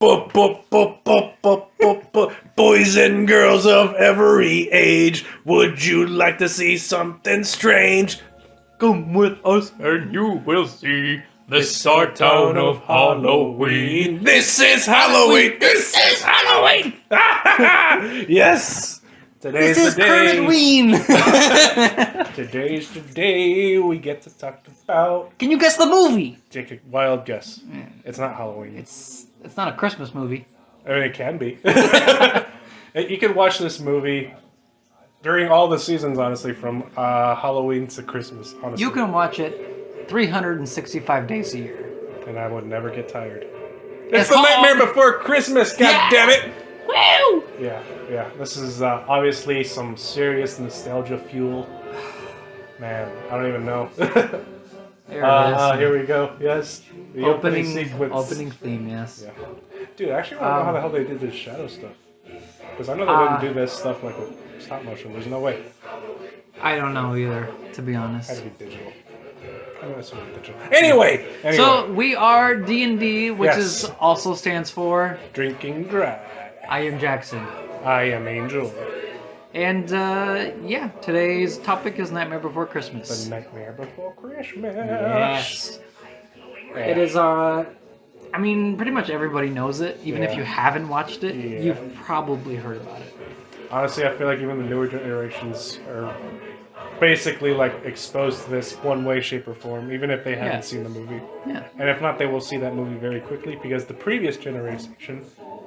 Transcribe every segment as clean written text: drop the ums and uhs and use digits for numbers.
Boys and girls of every age, would you like to see something strange? Come with us and you will see this our town of Halloween. This is Halloween. This is Halloween. Yes. Today's This is the day. Kermit Today's the day we get to talk about. Can you guess the movie? Take a wild guess. It's not Halloween. It's not a Christmas movie. I mean, it can be. You can watch this movie during all the seasons, honestly, from Halloween to Christmas. Honestly, You can watch it 365 days a year. and I would never get tired. It's It's the called- Nightmare Before Christmas. God Yeah. damn it! Woo! Yeah. This is obviously some serious nostalgia fuel. Man, I don't even know. There it is. Here we go. Yes, the opening sequence. Opening theme, yes. Yeah. Dude, I actually want to know how the hell they did this shadow stuff. Because I know they didn't do this stuff like with stop motion. There's no way. I don't know either, to be It had honest. to be digital. I'm gonna assume digital. Anyway. So we are D&D, which Yes. is also stands for Drinking dry. I am Jackson. I am Angel. And yeah, today's topic is Nightmare Before The Christmas. Nightmare Before Christmas. Yes. Yeah. It is I mean, pretty much everybody knows it. Even if Yeah. you haven't watched it, Yeah. you've probably heard about it. Honestly, I feel like even the newer generations are basically like exposed to this one way, shape, or form, even if they haven't Yeah. seen the movie. Yeah. And if not, they will see that movie very quickly because the previous generation,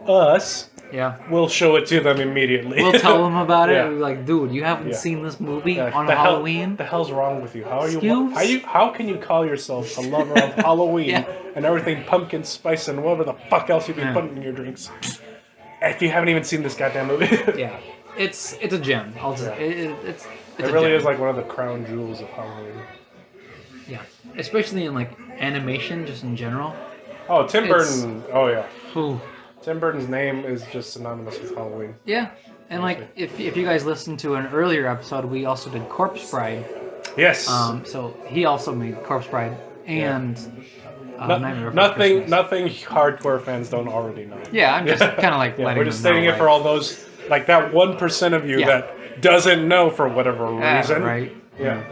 us, Yeah. will show it to them immediately. We'll tell them about it. Yeah. We'll be like, dude, you haven't Yeah. seen this movie Like, on the hell- Halloween? the hell's wrong with you? How are you? Excuse? How can you call yourself a lover of Halloween Yeah. and everything pumpkin spice and whatever the fuck else you be Yeah. putting in your drinks? If you haven't even seen this goddamn movie, Yeah. It's a gem. I'll just, Yeah. it's it a really gem. is like one of the crown jewels of Halloween. Yeah. Especially in like animation, just in general. Oh, Tim It's- Burton. Oh yeah, Ooh. Tim Burton's name is just synonymous with Halloween. Yeah. And like, if you guys listened to an earlier episode, we also did Corpse Bride. Yes. So he also made Corpse Bride and Nightmare Before nothing. Christmas. Nothing hardcore fans don't already know. Yeah, I'm just kind of like Yeah, letting we're just them stating know, it for all those, like that 1% of you Yeah. that doesn't know for whatever reason. right. Yeah.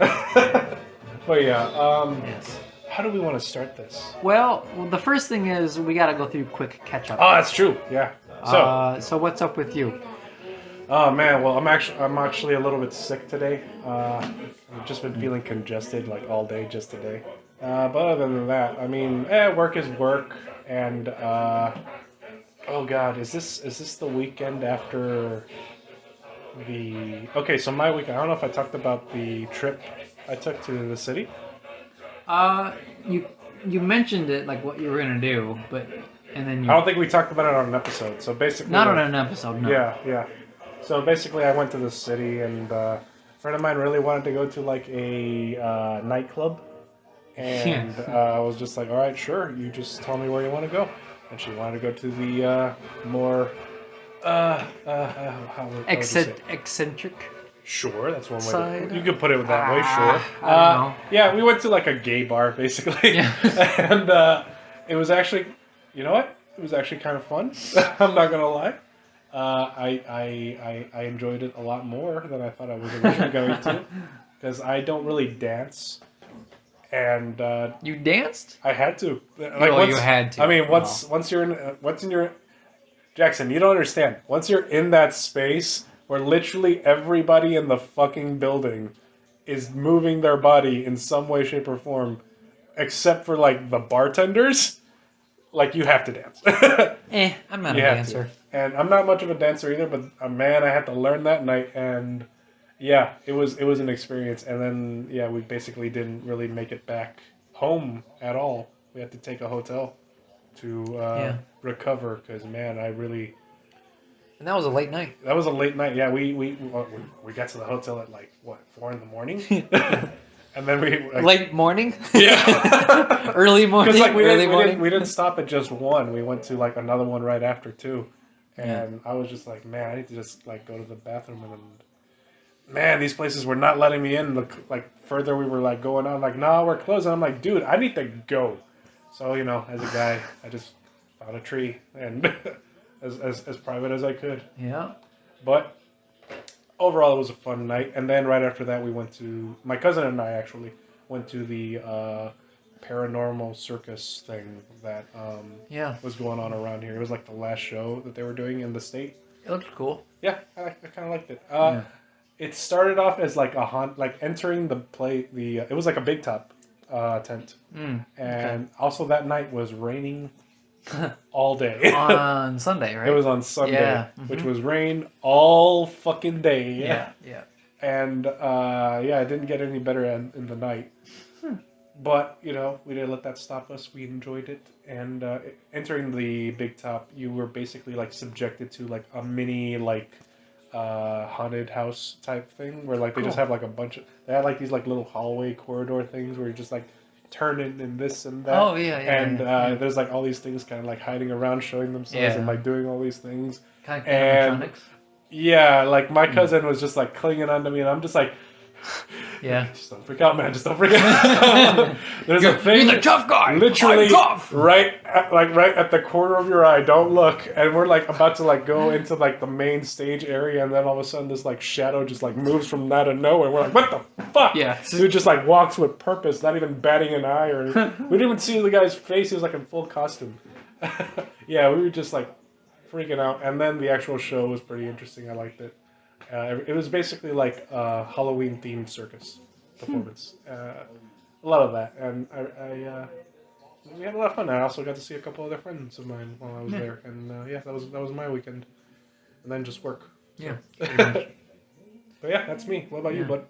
But yeah, Yes. how do we want to start this? Well, the first thing is we gotta go through quick catch up. Oh, that's true. Yeah. So, So what's up with you? oh man, well, I'm actually a little bit sick today. I've just been feeling congested like all day, just today. But other than that, I mean, work is work, and oh god, is this the weekend after the? Okay, so my weekend. I don't know if I talked about the trip I took to the city. You mentioned it like what you were gonna do, but and then you I don't think we talked about it on an episode. So basically, not on like- an episode. No. Yeah. So basically, I went to the city, and a friend of mine really wanted to go to like a nightclub, and I was just like, "All right, sure. You just tell me where you want to go." And she wanted to go to the more how would you say it? Eccentric. Sure, that's one way. Side? You could put it that way. Sure. I don't know. Yeah, we went to like a gay bar basically, Yeah. and it was actually, you know what? It was actually kind of fun. I'm not gonna lie. I enjoyed it a lot more than I thought I was originally going to, because I don't really dance, and You danced? I had to. Like, Oh, you had to. I mean, once you're in, once in your Jackson, you don't understand. Once you're in that space where literally everybody in the fucking building is moving their body in some way, shape, or form, except for like the bartenders, like you have to dance. I'm not You a have dancer. to. And I'm not much of a dancer either, but man, I had to learn that night, and yeah, it was an experience. And then yeah, we basically didn't really make it back home at all. We had to take a hotel to recover, because man, And that was a late night. that was a late night. Yeah, we got to the hotel at like what 4 a.m, and then we like, Late morning? yeah. Early morning? Because like Early morning? we didn't stop at just one. We went to like another one right after too, and I was just like, man, I need to just like go to the bathroom, and man, these places were not letting me in. Like further we were like going on, like, nah, we're closed. And I'm like, dude, I need to go. So as a guy, I just on a tree and as private as I could. Yeah. But overall, it was a fun night. And then right after that, we went to my cousin and I actually went to the paranormal circus thing that Yeah. was going on around here. It was like the last show that they were doing in the state. It looked cool. Yeah, I kind of liked it. Yeah. It started off as like a haunt, like entering the play. It was like a big top tent, and also that night was raining all day. On Sunday, right? It was on Sunday, Yeah. which was rain all fucking day. Yeah. Yeah. And yeah, it didn't get any better in the night. But, you know, we didn't let that stop us. We enjoyed it. And entering the big top, you were basically like subjected to like a mini like haunted house type thing where like they just Cool. have like a bunch of, they had like these like little hallway corridor things where you just like turning and this and that. Oh, yeah, yeah, And yeah. there's like all these things kind of like hiding around, showing themselves Yeah. and like doing all these things. Kind of And- animatronics. Yeah, like my cousin was just like clinging onto me, and I'm just like, Yeah. just don't freak out, man. Just don't freak out. There's a thing, You're the tough guy. literally I'm tough. right at the corner of your eye. Don't look, and we're like about to like go into like the main stage area, and then all of a sudden this like shadow just like moves from out of nowhere. We're like, what the fuck? Yeah. Dude just like walks with purpose, not even batting an eye, or we didn't even see the guy's face. He was like in full costume. Yeah, we were just like freaking out, and then the actual show was pretty interesting. I liked it. It was basically like a Halloween themed circus performance. A lot of that, and we had a lot of fun. I also got to see a couple other friends of mine while I was there, and yeah, that was my weekend, and then just work. Yeah. Pretty much. But yeah, that's me. What about you, Yeah. bud?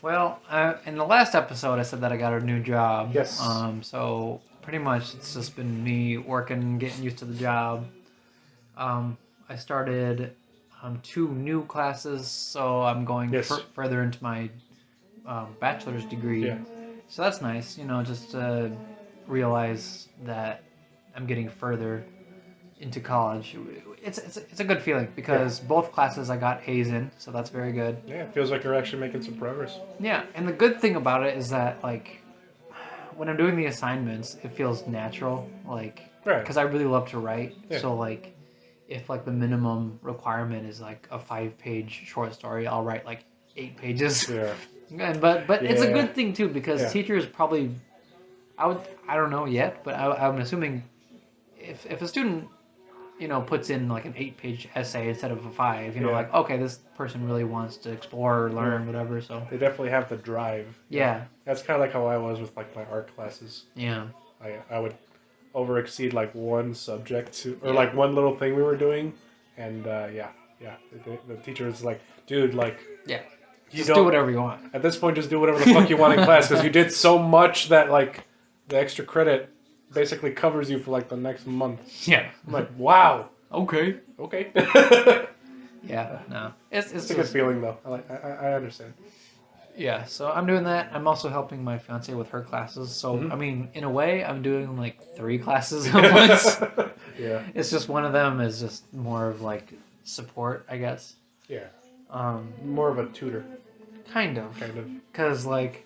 Well, in the last episode, I said that I got a new job. Yes. So pretty much it's just been me working, getting used to the job. I started 2 new classes, so I'm going Yes. further into my bachelor's degree. Yeah. So that's nice, you know, just to realize that I'm getting further into college. It's a good feeling because both classes I got A's in, so that's very good. Yeah, it feels like you're actually making some progress. Yeah, and the good thing about it is that like when I'm doing the assignments, it feels natural, like Right. because I really love to write. Yeah. So like if like the minimum requirement is like a 5-page short story, I'll write like 8 pages. Yeah. And, but it's a Yeah. good thing too because Yeah. teachers probably I don't know yet, but I'm assuming if a student puts in like an 8-page essay instead of a 5, Yeah. like okay, this person really wants to explore or learn whatever. So They definitely have the drive. yeah, That's kind of like how I was with like my art classes. yeah. I would over exceed like one subject or Yeah. like one little thing we were doing, and yeah, the teacher was like, dude, like Yeah. you Just don't, do whatever you want. at this point just do whatever the fuck you want in class because you did so much that like the extra credit basically covers you for like the next month. Yeah. I'm like, wow, Okay. okay. Yeah. No. It's It's a good just, feeling though. I understand. yeah. So I'm doing that. I'm also helping my fiance with her classes. So Mhm. I mean, in a way, I'm doing like 3 classes at once. Yeah, It's just one of them is just more of like support, I guess. yeah. Um, More of a tutor, kind of, kind of. because like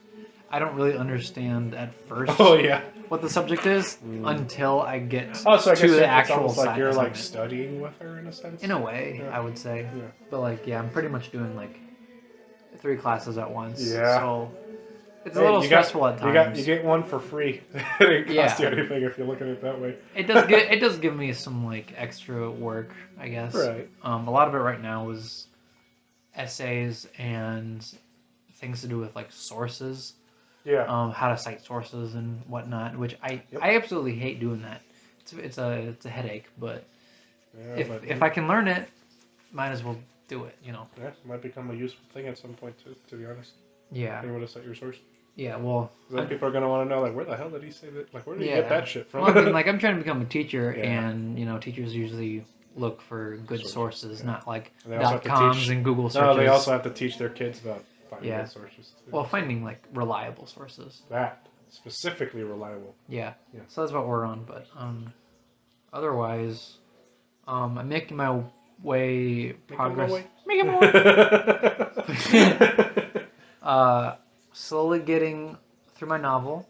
I don't really understand at first Oh yeah. what the subject is until I get Oh, so I guess to the it's actual almost like you're like assignment. studying with her in a sense. In a way, Yeah. I would say. Yeah. But like, yeah, I'm pretty much doing like 3 classes at once. Yeah. So it's Hey, a little you got- stressful at times. You get one for free. It didn't cost Yeah. you anything if you look at it that way. It does give me some like extra work, I guess. Right. A lot of it right now is essays and things to do with like sources, Yeah. how to cite sources and whatnot. Which I Yep. I absolutely hate doing that. It's a headache, but Yeah, if I can learn it, might as well do it. yeah, it might become a useful thing at some point too. To be honest, Yeah. being able to cite your source. Yeah. Well. 'Cause then people are gonna want to know like where the hell did he say that? Like where did he get Yeah. that shit from? Well, I mean, like I'm trying to become a teacher, Yeah. and teachers usually look for good sources, not like And they also have to .coms teach- and Google searches. no, they also have to teach their kids about finding Yeah. good sources. Too. well, finding like reliable sources. That specifically reliable. Yeah. Yeah. So that's what we're on, but otherwise, I'm making my way progress. way. Making my way. Slowly getting through my novel.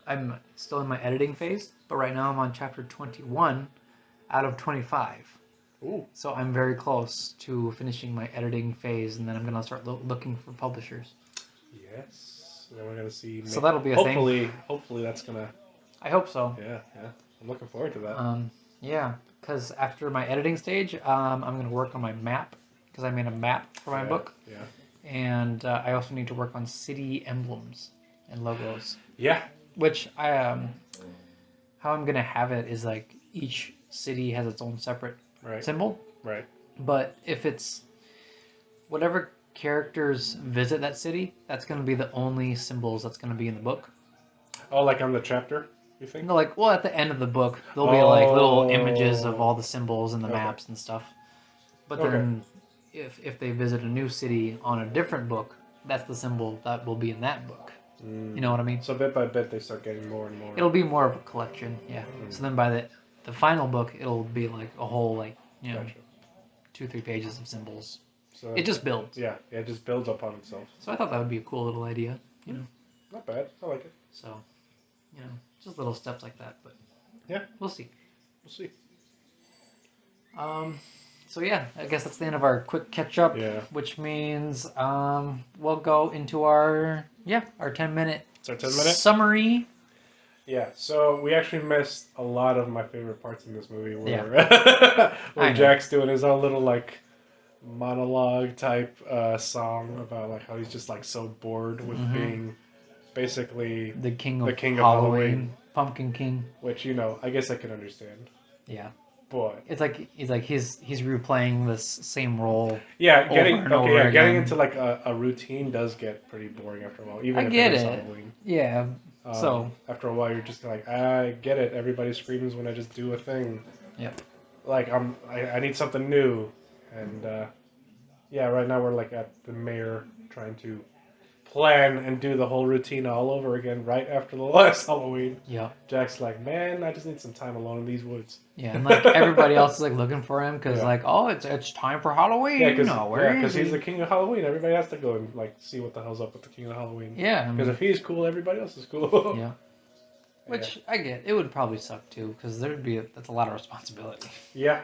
I'm still in my editing phase, but right now I'm on chapter 21 out of 25. Ooh. So I'm very close to finishing my editing phase, and then I'm gonna start looking for publishers. Yes. Then we're gonna see. So that'll be a thing. Hopefully that's gonna. I hope so. Yeah. I'm looking forward to that. Yeah, because after my editing stage, I'm gonna work on my map because I made a map for my book, Yeah. and I also need to work on city emblems and logos. Yeah. Which how I'm gonna have it is like each city has its own separate Right. symbol. Right. But if it's whatever characters visit that city, that's gonna be the only symbols that's gonna be in the book. Oh, like on the chapter, you think? No, like, well, at the end of the book, there'll be like little Oh. images of all the symbols and the Okay. maps and stuff. But Okay. then, if they visit a new city on a different book, that's the symbol that will be in that book. You know what I mean? So bit by bit, they start getting more and more. It'll be more of a collection, yeah. So then by the final book, it'll be like a whole like Gotcha. 2-3 pages of symbols. So It just builds. yeah, it just builds upon itself. So I thought that would be a cool little idea, you know. Not bad. I like it. So, just little steps like that, but Yeah, we'll see. we'll see. So yeah, I guess that's the end of our quick catch up. Yeah. Which means we'll go into our 10-minute It's our 10 minutes. summary. Yeah, so we actually missed a lot of my favorite parts in this movie where, I where know. Jack's doing his own little like monologue type song about like how he's just like so bored with being basically, The king of king of Halloween, Halloween. Pumpkin King. which I guess I can understand, Yeah, but it's like he's replaying this same role. yeah, getting and over getting again. into like a routine does get pretty boring after a while. Even I if get it is it. Halloween. Yeah. So After a while, you're just like, I get it. Everybody screams when I just do a thing. yeah, Like I need something new, and yeah, right now we're like at the mayor trying to plan and do the whole routine all over again right after the last Halloween. yeah, Jack's like, man, I just need some time alone in these woods. yeah, and like everybody else is like looking for him because Yeah. like, oh, it's time for Halloween. Yeah, because where is he's he? the king of Halloween. Everybody has to go and like see what the hell's up with the king of Halloween. Yeah, I Because mean, if he's cool, everybody else is cool. yeah. Which I get. It would probably suck too, because that's a lot of responsibility. yeah,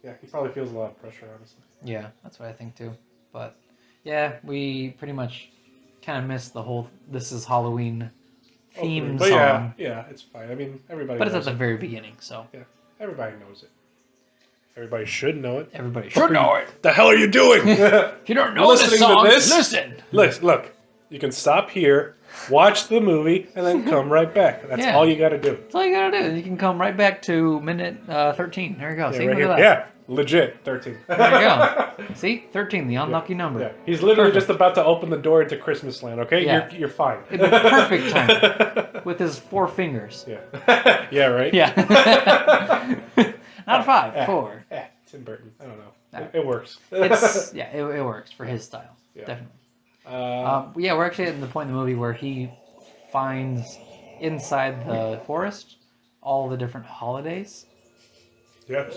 he probably feels a lot of pressure, honestly. Yeah, that's what I think too. But yeah, we pretty much kind of missed the whole "This Is Halloween" theme But song. yeah, it's fine. I mean, everybody. But it's at knows the it. very beginning, so Yeah, everybody knows it. Everybody should know it. everybody should know it. The hell are you doing? If you don't know this Listening to song, this? listen. Look, you can stop here, watch the movie, and then come right back. That's Yeah. all you got to do. That's all you gotta do. You can come right back to minute 13. There you go. See, right look here. at that. Yeah, legit 13. There you go. See, 13, the unlucky number. Yeah, he's literally Perfect. just about to open the door into Christmas land. Okay, Yeah. you're fine. It'd be perfect time with his 4 fingers. Yeah, yeah, right. Yeah. Not 5, 4. Tim Burton. I don't know. Alright. It works. It's it works for his style. Yeah. Definitely. Uh, Yeah, we're actually at the point in the movie where he finds inside the forest all the different holidays. yeah.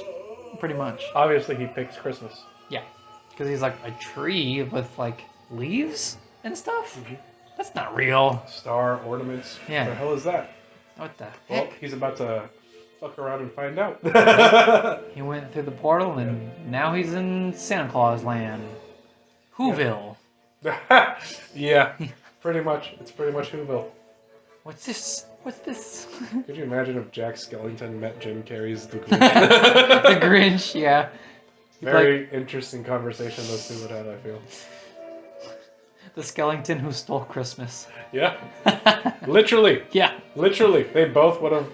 Pretty much. Obviously, he picks Christmas. Yeah. Because he's like a tree with like leaves and stuff. That's not real. Star ornaments. Yeah. What the hell is that? What the Well, heck? he's about to fuck around and find out. He went through the portal and now he's in Santa Claus land. Whoville. Yeah, pretty much. It's pretty much Whoville. What's this? What's this? Could you imagine if Jack Skellington met Jim Carrey's The Grinch? The Grinch, yeah. He'd Very interesting conversation those two would have, I feel. the skeleton who stole Christmas. Yeah. Literally. Yeah. Literally. They both would have...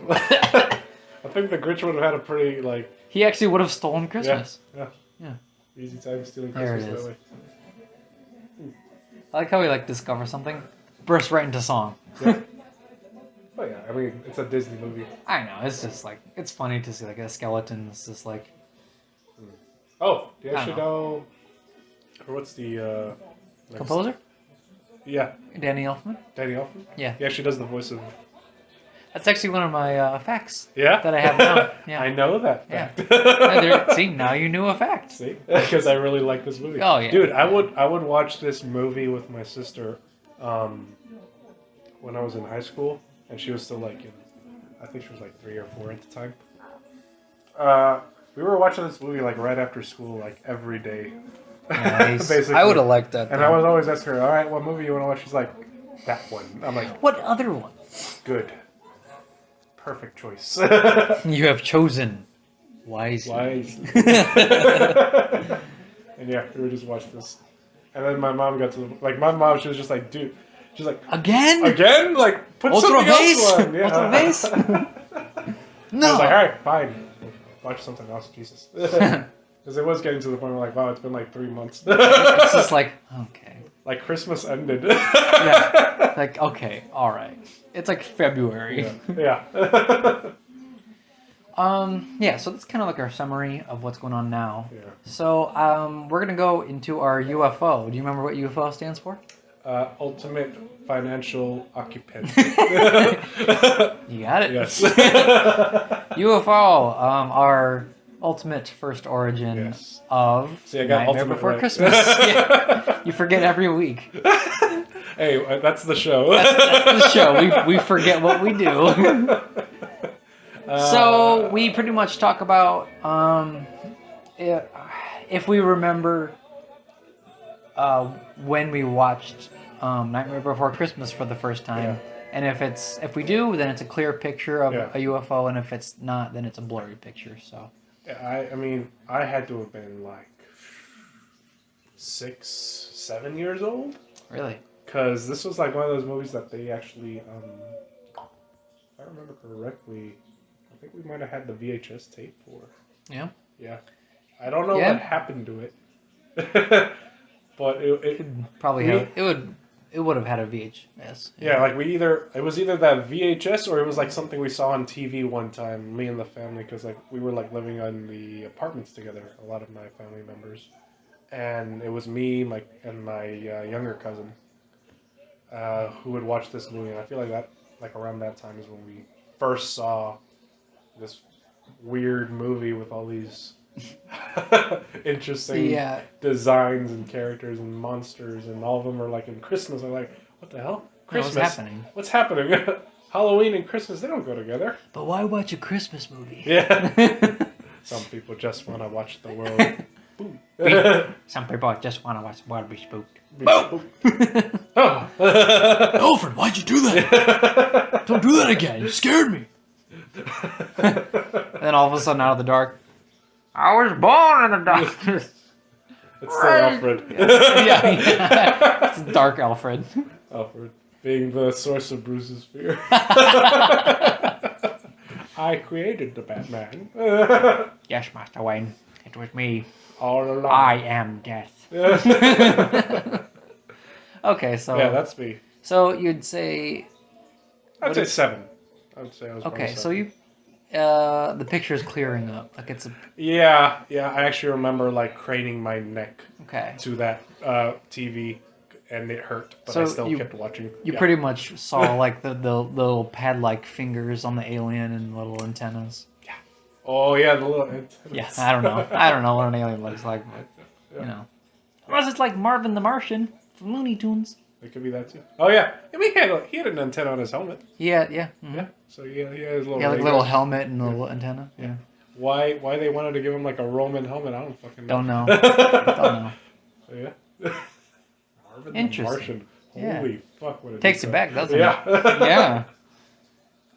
I think the Grinch would have had a pretty, like... He actually would have stolen Yeah. Christmas. Yeah. Yeah. Easy time stealing There it Christmas is. that way. I like how we like discover something, burst right into song. Yeah. But yeah, I mean, it's a Disney movie. I know, it's just like, it's funny to see like a skeleton that's just like, Oh, do you I actually don't know... Or what's the... next- composer? Yeah, Danny Elfman? Danny Elfman. Yeah. He actually does the voice of... That's actually one of my facts Yeah? that I have now. Yeah. I know that Yeah. fact. Yeah, see, now you knew a fact. See? Because I really like this movie. Oh, yeah. Dude, I would watch this movie with my sister when I was in high school. and she was still like, I think she was like 3 or 4 at the time. We were watching this movie like right after school, like every day. Nice. Basically. I would have liked that. And though. I was always asking her, all right, what movie you want to watch? She's like, that one. I'm like, What other one? good. Perfect choice. You have chosen wisely. Wise. And yeah, we were just watching this. And then my mom got to like my mom. She was just like, dude. She's like, Again? again? Like, put Otro something vez? else on. Yeah. Otro vez? No. I was like, all right, fine. Watch something else, Jesus. Because it was getting to the point where like, wow, it's been like 3 months. It's just like, okay. Like Christmas ended. Yeah. Like, okay, all right. It's like February. Yeah. Yeah, so that's kind of like our summary of what's going on now. Yeah. So, we're going to go into our UFO. Do you remember what UFO stands for? Ultimate financial occupant. You got it. Yes. UFO, our ultimate first origin Yes. of See, I got Nightmare ultimate Before right. Christmas. Yeah. You forget every week. Hey, that's the show. That's the show. We forget what we do. So we pretty much talk about if we remember when we watched Nightmare Before Christmas for the first time, and if we do, then it's a clear picture of a UFO, and if it's not, then it's a blurry picture. So I mean, I had to have been like 6, 7 years old. really, Because this was like one of those movies that they actually, if I remember correctly, I think we might have had the VHS tape for. yeah, Yeah. I don't know Yeah. what happened to it. But it probably We- have it would have had a VHS. yeah, like it was either that VHS or it was like something we saw on TV one time, me and the family, because like we were like living in the apartments together, a lot of my family members. And it was me and my younger cousin who would watch this movie, and I feel like that, like around that time is when we first saw this weird movie with all these interesting Yeah. designs and characters and monsters, and all of them are like in Christmas. I'm like, what the hell? Christmas? What's happening? What's happening? Halloween and Christmas, they don't go together. But why watch a Christmas movie? Yeah. Some people just want to watch the world. Boom. Some people just want to watch the world be spooked. Boom. Oh. Alfred, why'd you do that? Don't do that again. You scared me. And then all of a sudden, out of the dark, I was born in the darkness. It's still Alfred. Yeah. It's dark Alfred. Alfred being the source of Bruce's fear. I created the Batman. Yes, Master Wayne. It was me. All along. I am death. Okay, so Yeah, that's me. so you'd say I'd say 7. I would say I was okay. probably So 7. you the picture's clearing up. Like it's a Yeah. I actually remember like craning my neck okay. to that TV, and it hurt, but So I still you- kept watching. You Yeah. pretty much saw like the little pad-like fingers on the alien and little antennas. Oh yeah, the little. Yeah, I don't know. I don't know what an alien looks like, but you know, unless it's like Marvin the Martian from Looney Tunes. It could be that too. Oh yeah, I mean he had an antenna on his helmet. Yeah. Yeah, so yeah, he had his little. Yeah, like a radar. little helmet and a little antenna. Yeah. Why they wanted to give him like a Roman helmet? I don't fucking know. Don't know. Don't know. Yeah. Marvin the Interesting. Martian. Yeah. Holy fuck! What a Takes it detail. back, doesn't it? Yeah.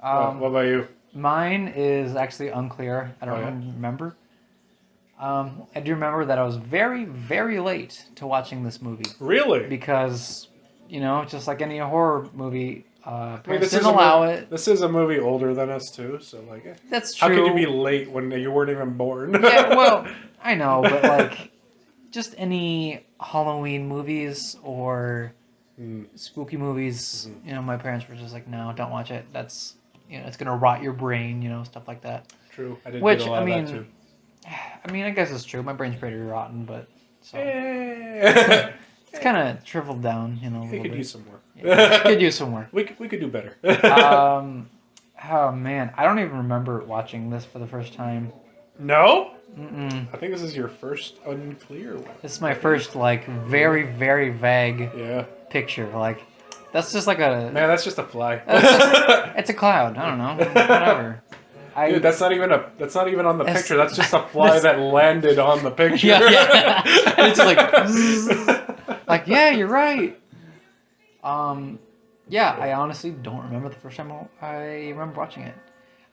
Yeah. What about you? Mine is actually unclear. I don't Oh, yeah? remember. I do remember that I was very, very late to watching this movie Really? because, you know, just like any horror movie, I mean, parents didn't allow it. This is a movie older than us too, so like, That's how true. could you be late when you weren't even born? Yeah, well, I know, but like, just any Halloween movies or spooky movies, you know, my parents were just like, no, don't watch it. That's, you know, it's gonna rot your brain, you know, stuff like that. True. I did Which, get a lot I of mean, that too. I mean, I guess it's true. My brain's pretty rotten, but so Eh. it's kind of shriveled down, you know. A We little could bit. use some more. Yeah, could use some work. We could do better. Oh man, I don't even remember watching this for the first time. No? Mm-mm. I think this is your first unclear one. This is my first like very, very vague Yeah. picture. Like That's just like a. Man, that's just a fly. It's a cloud. I don't know. Whatever. Dude, that's not even on the That's- picture. That's just a fly that landed on the picture. Yeah. And it's just like. Zzz. Like, yeah, you're right. Yeah, I honestly don't remember the first time I remember watching it.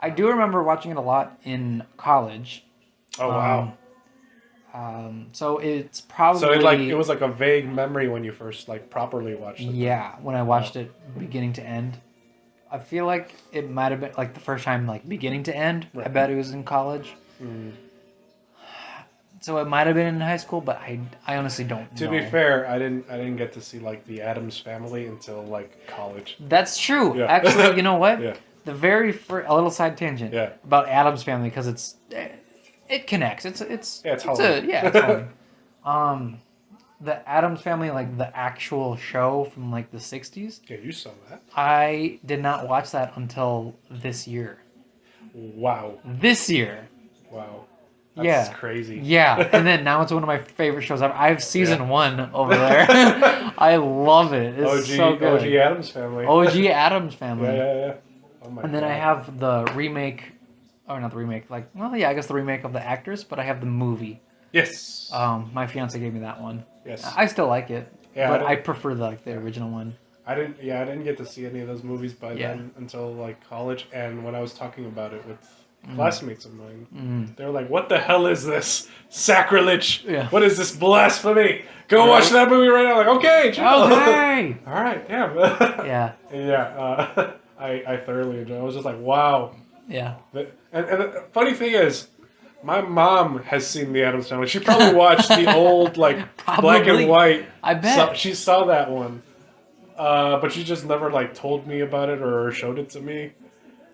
I do remember watching it a lot in college. Oh wow. So it's probably. So it was like a vague memory when you first like properly watched it. Yeah, when I watched it beginning to end. I feel like it might have been like the first time like beginning to end. I Right. bet it was in college. Mm. So it might have been in high school, but I honestly don't To know. be fair, I didn't get to see like the Addams Family until like college. That's true. Yeah. Actually, you know what? Yeah. The very first, a little side tangent Yeah. about Addams Family because it connects. It's Yeah, it's Halloween. it's Halloween. The Addams Family, like the actual show from like the 60s, Yeah, you saw that. I did not watch that until this year. Wow. This year. Wow. That's Yeah. crazy. Yeah, and then now it's one of my favorite shows ever. I have season 1 over there. I love it. It's so good. OG Addams Family. OG Addams Family. Yeah. Oh my And then God. I have the remake, or not the remake, like, well, yeah, I guess the remake of The Actors, but I have the movie. Yes. My fiance gave me that one. Yes. I still like it, Yeah, but I I prefer the original one. I didn't get to see any of those movies by Yeah. then until like college, and when I was talking about it with classmates of mine, Mm. they were like, "What the hell is this? Sacrilege! Yeah. What is this blasphemy? Go watch that movie right now!" Like, okay, chill. Okay! All right, damn. Yeah, Yeah. I thoroughly enjoyed it. I was just like, wow. yeah. And the funny thing is, my mom has seen the Addams Family. She probably watched the old like black Probably. and white. I bet. So, she saw that one, but she just never like told me about it or showed it to me.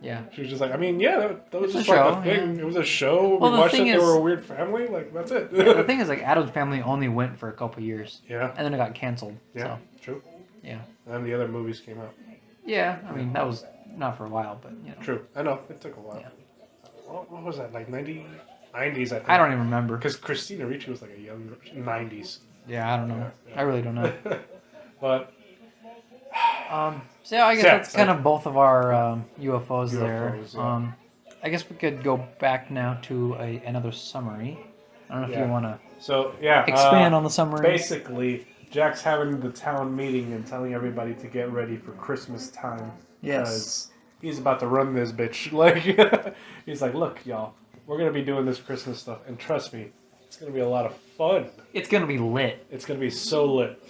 Yeah. She was just like, I mean, yeah, that was It's a just like show, a thing. yeah. It was a show. Well, we the watched it. thing They is- were a weird family. Like that's it. The thing is, like, Addams Family only went for a couple years, Yeah. and then it got canceled. Yeah. So, True. yeah. And then the other movies came out. Yeah, I mean, that was not for a while, but, you know. True. I know it took a while. Yeah. What was that? Like 90s, I think. I don't even remember. Because Christina Ricci was like a young 90s. Yeah, I don't know. Yeah. I really don't know. But So yeah, I guess Yeah, that's kind of both of our UFOs there. UFOs, yeah. I guess we could go back now to another summary. I don't know if Yeah. you want to so yeah, expand on the summary. basically, Jack's having the town meeting and telling everybody to get ready for Christmas time. Yes. Because he's about to run this bitch. Like, he's like, look, y'all, we're going to be doing this Christmas stuff. And trust me, it's going to be a lot of fun. It's gonna be lit. It's going to be so lit.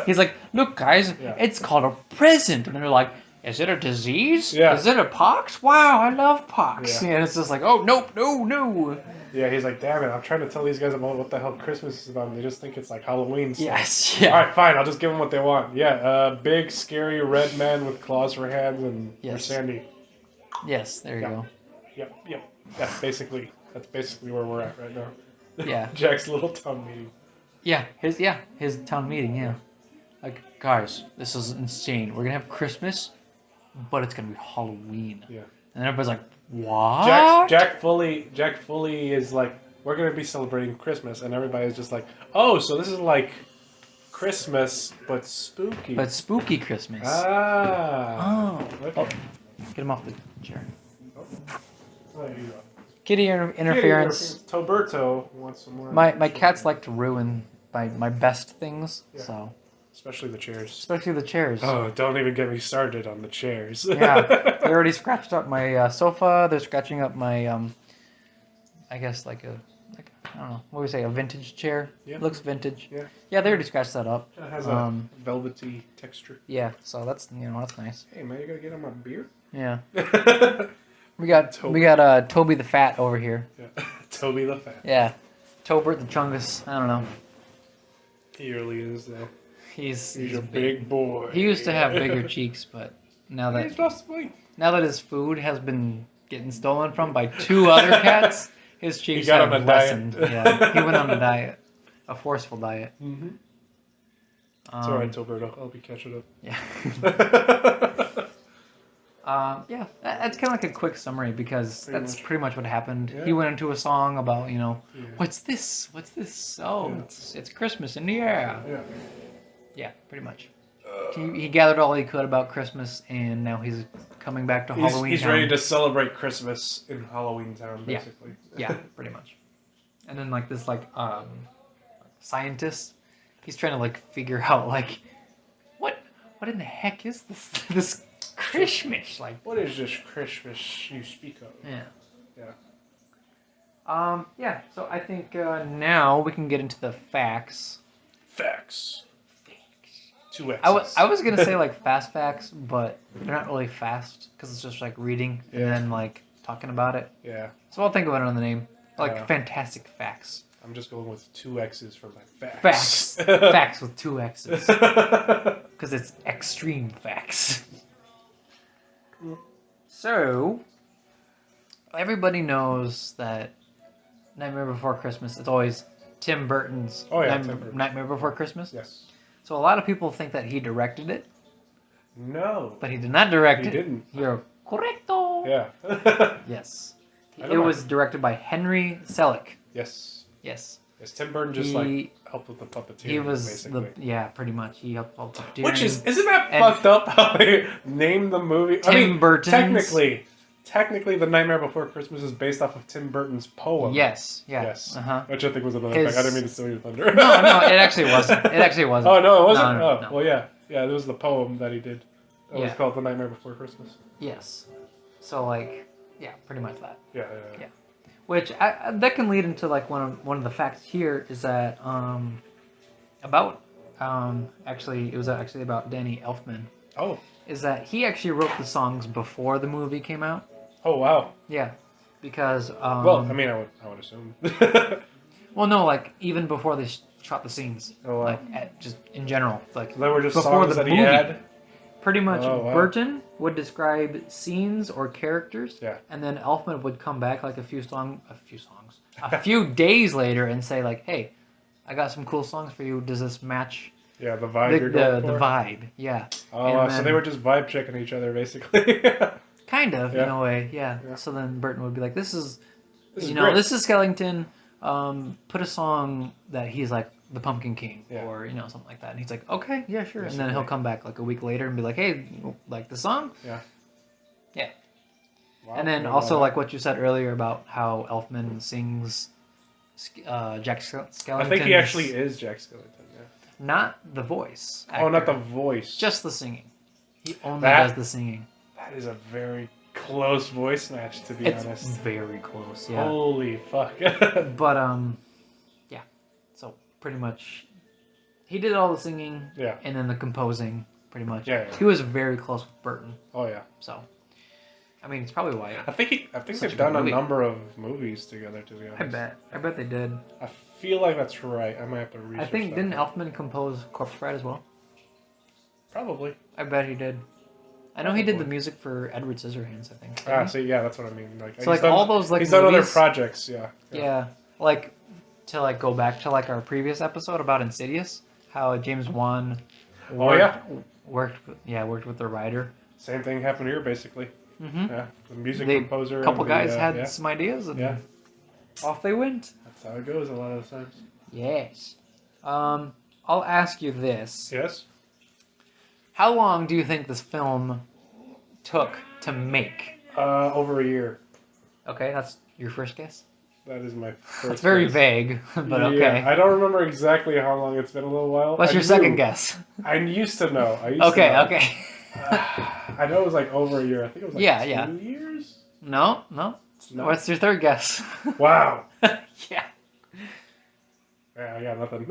He's like, look, guys, Yeah. it's called a present, and they're like, is it a disease? Yeah. Is it a pox? Wow, I love pox. Yeah. And it's just like, oh, nope, no. Yeah, he's like, damn it, I'm trying to tell these guys about what the hell Christmas is about, and they just think it's like Halloween stuff. Yes, yeah. Alright, fine, I'll just give them what they want. Yeah, big, scary red man with claws for hands and for Yes. Sandy. Yes, there you Yeah. go. Yep. That's basically where we're at right now. Yeah. Jack's little town meeting. Yeah, his town meeting, yeah. Like, guys, this is insane. We're gonna have Christmas, but it's gonna be Halloween. Yeah. And everybody's like, what? Jack fully is like, we're gonna be celebrating Christmas, and everybody's just like, oh, so this is like Christmas but spooky. But spooky Christmas. Ah. Oh. Okay. Get him off the chair. There you go. Kitty interference. Toberto wants some more. My cats like to ruin my best things, Yeah. so Especially the chairs. especially the chairs. Oh, don't even get me started on the chairs. Yeah, they already scratched up my sofa. They're scratching up my I guess like I don't know, what do we say, a vintage chair? Yeah. Looks vintage. Yeah. Yeah, they already scratched that up. It has a velvety texture. Yeah, so that's that's nice. Hey man, you gotta get on my beer? Yeah. Yeah. We got Toby the Fat over here. Toby the Fat. Yeah. Tobert the Chungus. I don't know. He really is though. He's He's a big boy. He used to have bigger cheeks, but now He's that lost weight. his food has been getting stolen from by 2 other cats, his cheeks got have on a lessened. diet. Yeah, he went on a diet, a forceful diet. Mm-hmm. It's alright, Toberto. I'll be catching up. Yeah. Yeah, that's kind of like a quick summary because Pretty that's much. pretty much what happened. Yeah. He went into a song about, Yeah. what's this? Oh, Yeah. it's Christmas in the air. Yeah. Yeah, pretty much. he gathered all he could about Christmas, and now he's coming back to Halloween He's Town. ready to celebrate Christmas in Halloween Town, Yeah. basically. Yeah, pretty much. And then like this scientist, he's trying to like figure out like what in the heck is this Christmas like? What is this Christmas you speak of? Yeah. Yeah. Yeah. So I think now we can get into the facts. Facts. 2 X's. I was gonna say like fast facts, but they're not really fast because it's just like reading and Yeah. then like talking about it. Yeah. So I'll think about it on the name. Like Yeah. fantastic facts. I'm just going with 2 X's for my facts. Facts. Facts with 2 X's. Because it's extreme facts. So, everybody knows that Nightmare Before Christmas, it's always Tim Burton's Oh, yeah, Tim Burton. Nightmare Before Christmas. Yes. So a lot of people think that he directed it, No. but he did not direct He it. didn't. You're correcto. Yeah. Yes. I don't It know. was directed by Henry Selick. Yes. Yes. Yes, Tim Burton just He- like helped with the puppeteering. He was basically. pretty much. He helped all the Which isn't that And- fucked up how they named the movie? Tim Burton's- technically, The Nightmare Before Christmas is based off of Tim Burton's poem. Yes. Yeah. Yes. Uh-huh. Which I think was another His- thing. I didn't mean to steal your thunder. No, it actually wasn't. It actually wasn't. Oh no, it wasn't. No, Oh no. well, yeah, it was the poem that he did. That was Yeah. called The Nightmare Before Christmas. Yes. So like, yeah, pretty much that. Yeah. Yeah. Which that can lead into like one of the facts here is that actually it was actually about Danny Elfman, Oh. is that he actually wrote the songs before the movie came out. Oh wow. Yeah. Because Well, I mean, I would assume. well, no, like even before they shot the scenes, Oh, wow. like just in general, like They were just before songs the that he movie. had. Pretty much, Oh, wow. Burton would describe scenes or characters, Yeah. and then Elfman would come back like a few days later and say like, "Hey, I got some cool songs for you. Does this match Yeah, the vibe you're going the for. vibe?" Yeah. Oh, And wow, so then- they were just vibe checking each other, basically. Kind of in Yeah. a way, yeah. Yeah. So then Burton would be like, "This is, This is you know, great. this is Skellington. Put a song that he's like the Pumpkin King, Yeah. or something like that." And he's like, "Okay, yeah, sure." Yes, and then he'll okay. come back like a week later and be like, "Hey, like the song?" Yeah. Yeah. Wow, And then I also know like what you said earlier about how Elfman sings Jack Skellington. I think he actually is Jack Skellington. Yeah. Not the voice. Oh, not the actor, voice. just the singing. He only That- does the singing. That is a very close voice match, to be It's honest. very close, yeah. Holy fuck. But yeah. So pretty much, he did all the singing, Yeah. and then the composing. Pretty much, Yeah, yeah. He was very close with Burton. Oh yeah. So, I mean, it's probably why. I think Such a they've good done a movie. number of movies together, to be honest. I bet they did. I feel like that's right. I might have to research I think that. didn't Elfman compose Corpse Bride as well? Probably. I bet he did. I know he did the Probably. music for Edward Scissorhands, I think. Ah, didn't see, yeah, that's what I mean. Like, So, he's like, done, all those, like, he's done other movies- projects. Yeah. he? Yeah. Like, to, like, go back to, like, our previous episode about Insidious, how James Wan Oh yeah. worked with the writer. Same thing happened here, basically. Mm-hmm. Yeah. The music They- composer. A couple and the, guys had yeah. some ideas, and Yeah. off they went. That's how it goes a lot of the times. Yes. I'll ask you this. Yes. How long do you think this film took to make? Over a year. Okay, that's your first guess? That is my first. That's very guess. vague, but Yeah, okay. I don't remember exactly how long it's been. A little while. What's I your knew- second guess? I used to know. I used Okay, to know. okay. I know it was like over a year. I think it was like Yeah, 2 yeah. years. No. No. What's your third guess? Wow. Yeah. Yeah, I got nothing.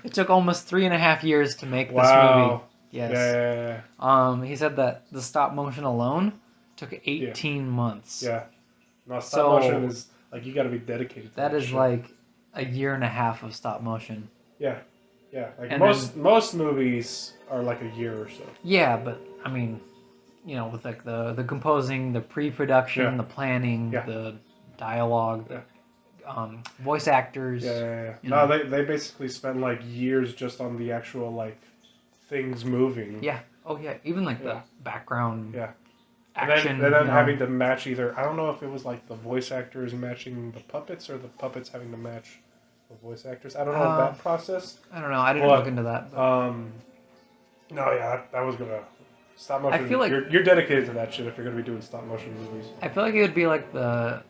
It took almost 3.5 years to make this movie. Wow. Yes. Yeah. He said that the stop motion alone took 18 months. Yeah. No, stop So- motion is like you got to be dedicated. To That is shit. like a year and a half of stop motion. Yeah. Yeah. Like And most movies are like a year or so. Yeah, but I mean, with like the composing, the pre-production, Yeah. the planning, Yeah. the dialogue, Yeah. voice actors. Yeah. You No, know. they basically spend like years just on the actual like things moving. Yeah. Oh yeah. Even like Yeah. the background Yeah. action. And then you know. having to match either I don't know if it was like the voice actors matching the puppets or the puppets having to match the voice actors. I don't know Uh, that process. I don't know. I didn't Well, look into that. But No, yeah, that was gonna stop motion. I feel like- you're dedicated to that shit if you're gonna be doing stop motion movies. I feel like it would be like the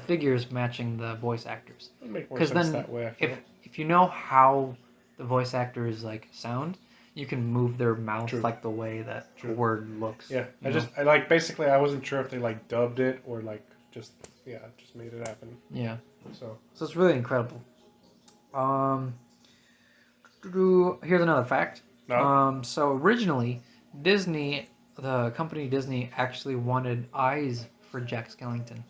figures matching the voice actors. It'd make more Because sense then, that way. I feel. if you know how the voice actors like sound, you can move their mouth True. like the way that True. the word looks. Yeah, you know? I like basically I wasn't sure if they like dubbed it or like just made it happen. Yeah. So So it's really incredible. Here's another fact. No. So originally, Disney, the company Disney, actually wanted eyes for Jack Skellington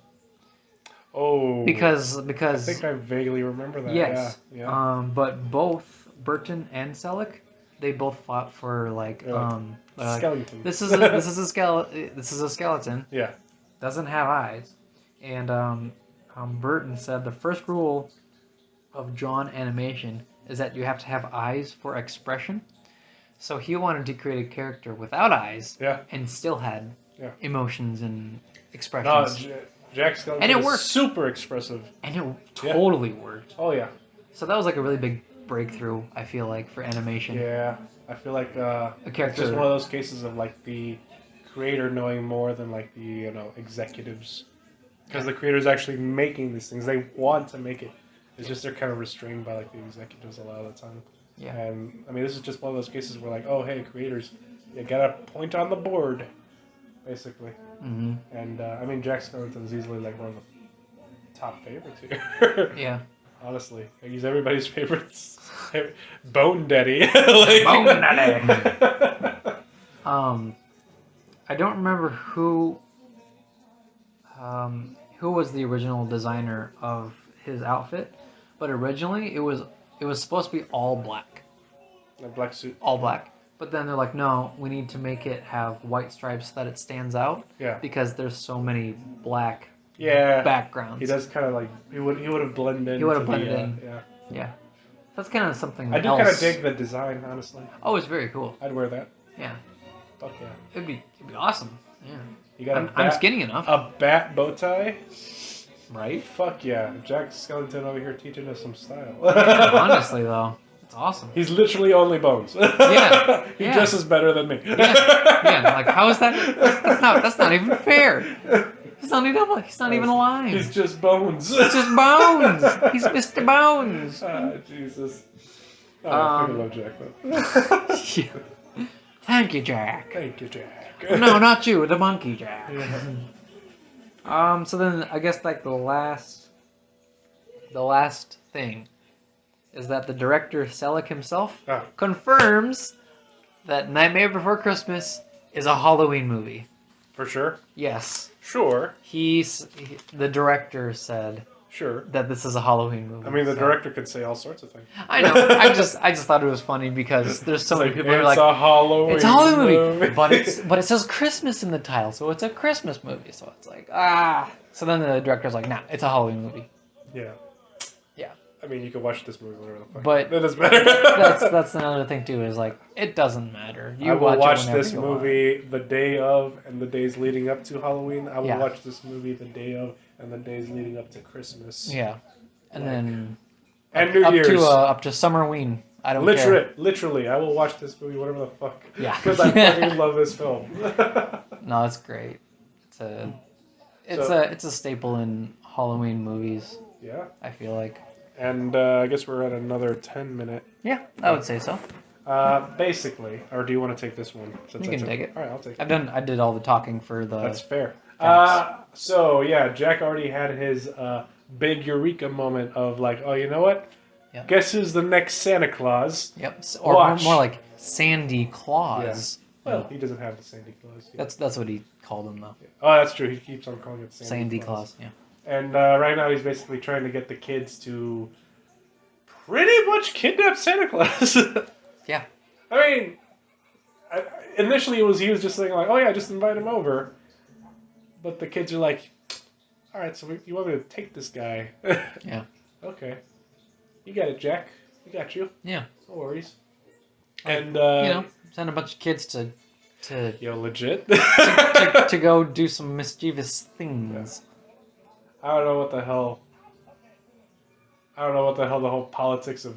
because I think I vaguely remember that. yes, Yeah. but both Burton and Selleck, they both fought for like They're like, skeleton. this is a skeleton, Yeah. doesn't have eyes, and Burton said the first rule of drawn animation is that you have to have eyes for expression. So he wanted to create a character without eyes Yeah. and still had Yeah. emotions and No, expressions. Jack Skellington And it is worked. super expressive. And it totally worked. Oh yeah. So that was like a really big breakthrough, I feel like, for animation. Yeah. I feel like A it's character. just one of those cases of like the creator knowing more than like the executives, because the creator's actually making these things. They want to make it. It's just they're kind of restrained by like the executives a lot of the time. Yeah. And I mean, this is just one of those cases where like, oh hey, creators, you got a point on the board, basically. Hmm. And I mean, Jack Skellington's easily like one of the top favorites here. Yeah. Honestly, he's everybody's favorites. Bone Daddy. Like, Bone Daddy. I don't remember who was the original designer of his outfit, but originally it was supposed to be all black. The black suit. All black. But then they're like, no, we need to make it have white stripes so that it stands out Yeah. because there's so many black Yeah. backgrounds. He does kind of like he would have blended in. He would have to the, blended in. Yeah. Yeah. That's kind of something I do else. kind of dig the design, honestly. Oh, it's very cool. I'd wear that. Yeah. Fuck yeah. It'd be awesome. Yeah. You got I'm skinny enough. a bat bow tie. Right? Fuck yeah. Jack Skellington over here teaching us some style. Honestly, though, it's awesome. He's literally only bones. Yeah, He yeah. dresses better than me. Yeah, like how is that? That's not even fair. He's not even alive. He's just bones. It's just Bones. He's Mr. Bones. Ah, Jesus. Oh, I fucking love Jack though. Yeah. Thank you, Jack. Thank you, Jack. No, not you, the monkey, Jack. Yeah. So then I guess like the last thing is that the director Selleck himself Ah. confirms that Nightmare Before Christmas is a Halloween movie. For sure. Yes. Sure. The director said Sure. that this is a Halloween movie. I mean, the so- director could say all sorts of things. I know. I just thought it was funny because there's so It's many like, people who are it's like, a Halloween it's a Halloween movie, but it says Christmas in the title, so it's a Christmas movie. So it's like So then the director's like, nah, it's a Halloween movie. Yeah. Yeah. I mean, you can watch this movie whenever the fuck. But that doesn't matter. that's another thing too. Is like it doesn't matter. You I will watch it whenever this you want. movie the day of and the days leading up to Halloween. I will Yeah. watch this movie the day of and the days leading up to Christmas. Yeah, and then And New up Year's. to Summerween. I don't care. Literally, I will watch this movie whatever the fuck. Yeah. Because I fucking love this film. No, it's great. It's a staple in Halloween movies. Yeah. I feel like. And I guess we're at another 10-minute. Yeah, I would say so. Basically, or do you want to take this one? Since You I can took take it. All right, I'll take it. I did all the talking for the. That's fair. Thanks. So yeah, Jack already had his big eureka moment of like, oh, you know what? Yep. Guess who's the next Santa Claus? Yep. Or Watch. more like Sandy Claus. Well, he doesn't have the Sandy Claus. Yet. That's what he called him though. Oh, that's true. He keeps on calling it Sandy Claus. Yeah. And right now he's basically trying to get the kids to pretty much kidnap Santa Claus. Yeah. I mean, initially he was just saying like, oh yeah, just invite him over. But the kids are like, all right, so you want me to take this guy? Yeah. Okay. You got it, Jack. We got you. Yeah. No worries. And, send a bunch of kids to yo, legit. to go do some mischievous things. I don't know what the hell the whole politics of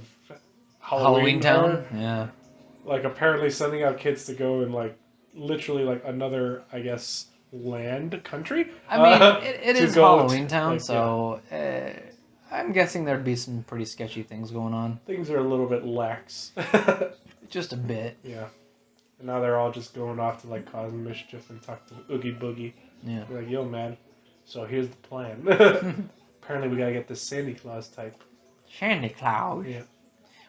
Halloween are. Town. Yeah. like apparently sending out kids to go and like literally like another, I guess, country. I mean, it to is go Halloween Town, like, so I'm guessing there'd be some pretty sketchy things going on. things are a little bit lax. Just a bit. Yeah. And now they're all just going off to like cause mischief and talk to Oogie Boogie. Yeah. Be like, yo, man. So here's the plan. Apparently, we gotta get this Santa Claus type. Shandy Cloud. Yeah.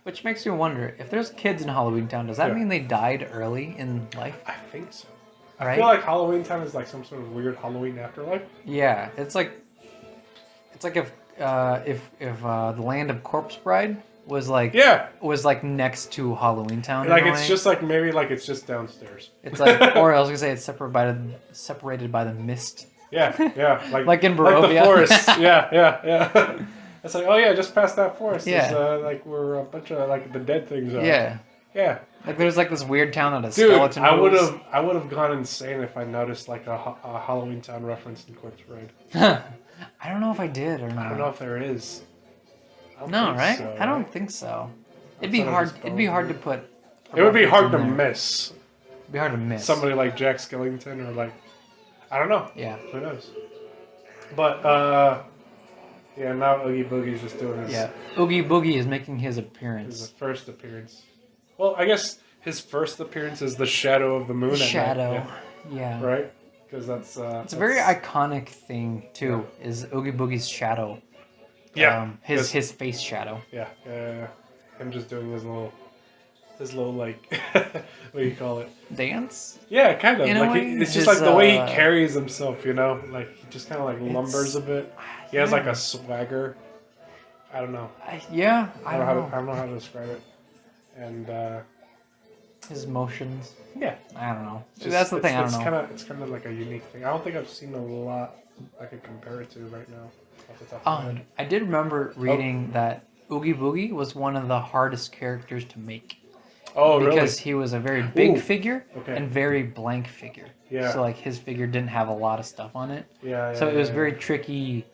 Which makes me wonder, if there's kids in Halloween Town, does that Yeah. mean they died early in life? I think so. I Right? feel like Halloween Town is like some sort of weird Halloween afterlife. Yeah, it's like if the land of Corpse Bride was like Yeah. next to Halloween Town. Like in a it's way. just like maybe like it's just downstairs. It's like, or I was gonna say it's separated by the mist. Yeah, yeah. Like in the Barovia. forest. Yeah. It's like, oh yeah, just past that forest. Yeah. Is, like where a bunch of like the dead things are. Yeah, Yeah. like there's like this weird town that has Dude, skeleton I would rules. have gone insane if I noticed like a Halloween Town reference in Corpse Bride. I don't know if I did or not. I don't know if there is. I don't No, think right? so, I don't right? think so. It'd I be thought it hard. was It'd be hard to probably- put. It would be reference hard to in there. miss It'd be hard to miss. somebody like Jack Skellington or like, I don't know. Yeah. Who knows? But yeah, now Oogie Boogie's just doing his, Yeah. Oogie Boogie is making his his appearance. first appearance. Well, I guess his first appearance is the shadow of the moon. at night, Shadow. Yeah. right? Because that's It's a very iconic thing too. Is Oogie Boogie's shadow? yeah, His yes. face shadow. yeah. Him just doing his little like what do you call it? Dance. Yeah, kind of. In a Like way, it's just his, like the way he uh, carries himself, you know. Like he just kind of like lumbers a bit. He has like yeah. a swagger. I don't know. Yeah. I don't know how to describe it. And His motions. yeah, I don't know. just- That's the thing. I don't know. It's kind of like a unique thing. I don't think I've seen a lot I could compare it to right now. Off the top of my head. I did remember Oh. reading that Oogie Boogie was one of the hardest characters to make Oh, because really? he was a very big Ooh, figure okay. and very blank figure. Yeah. So like his figure didn't have a lot of stuff on it. Yeah. So it was yeah. very tricky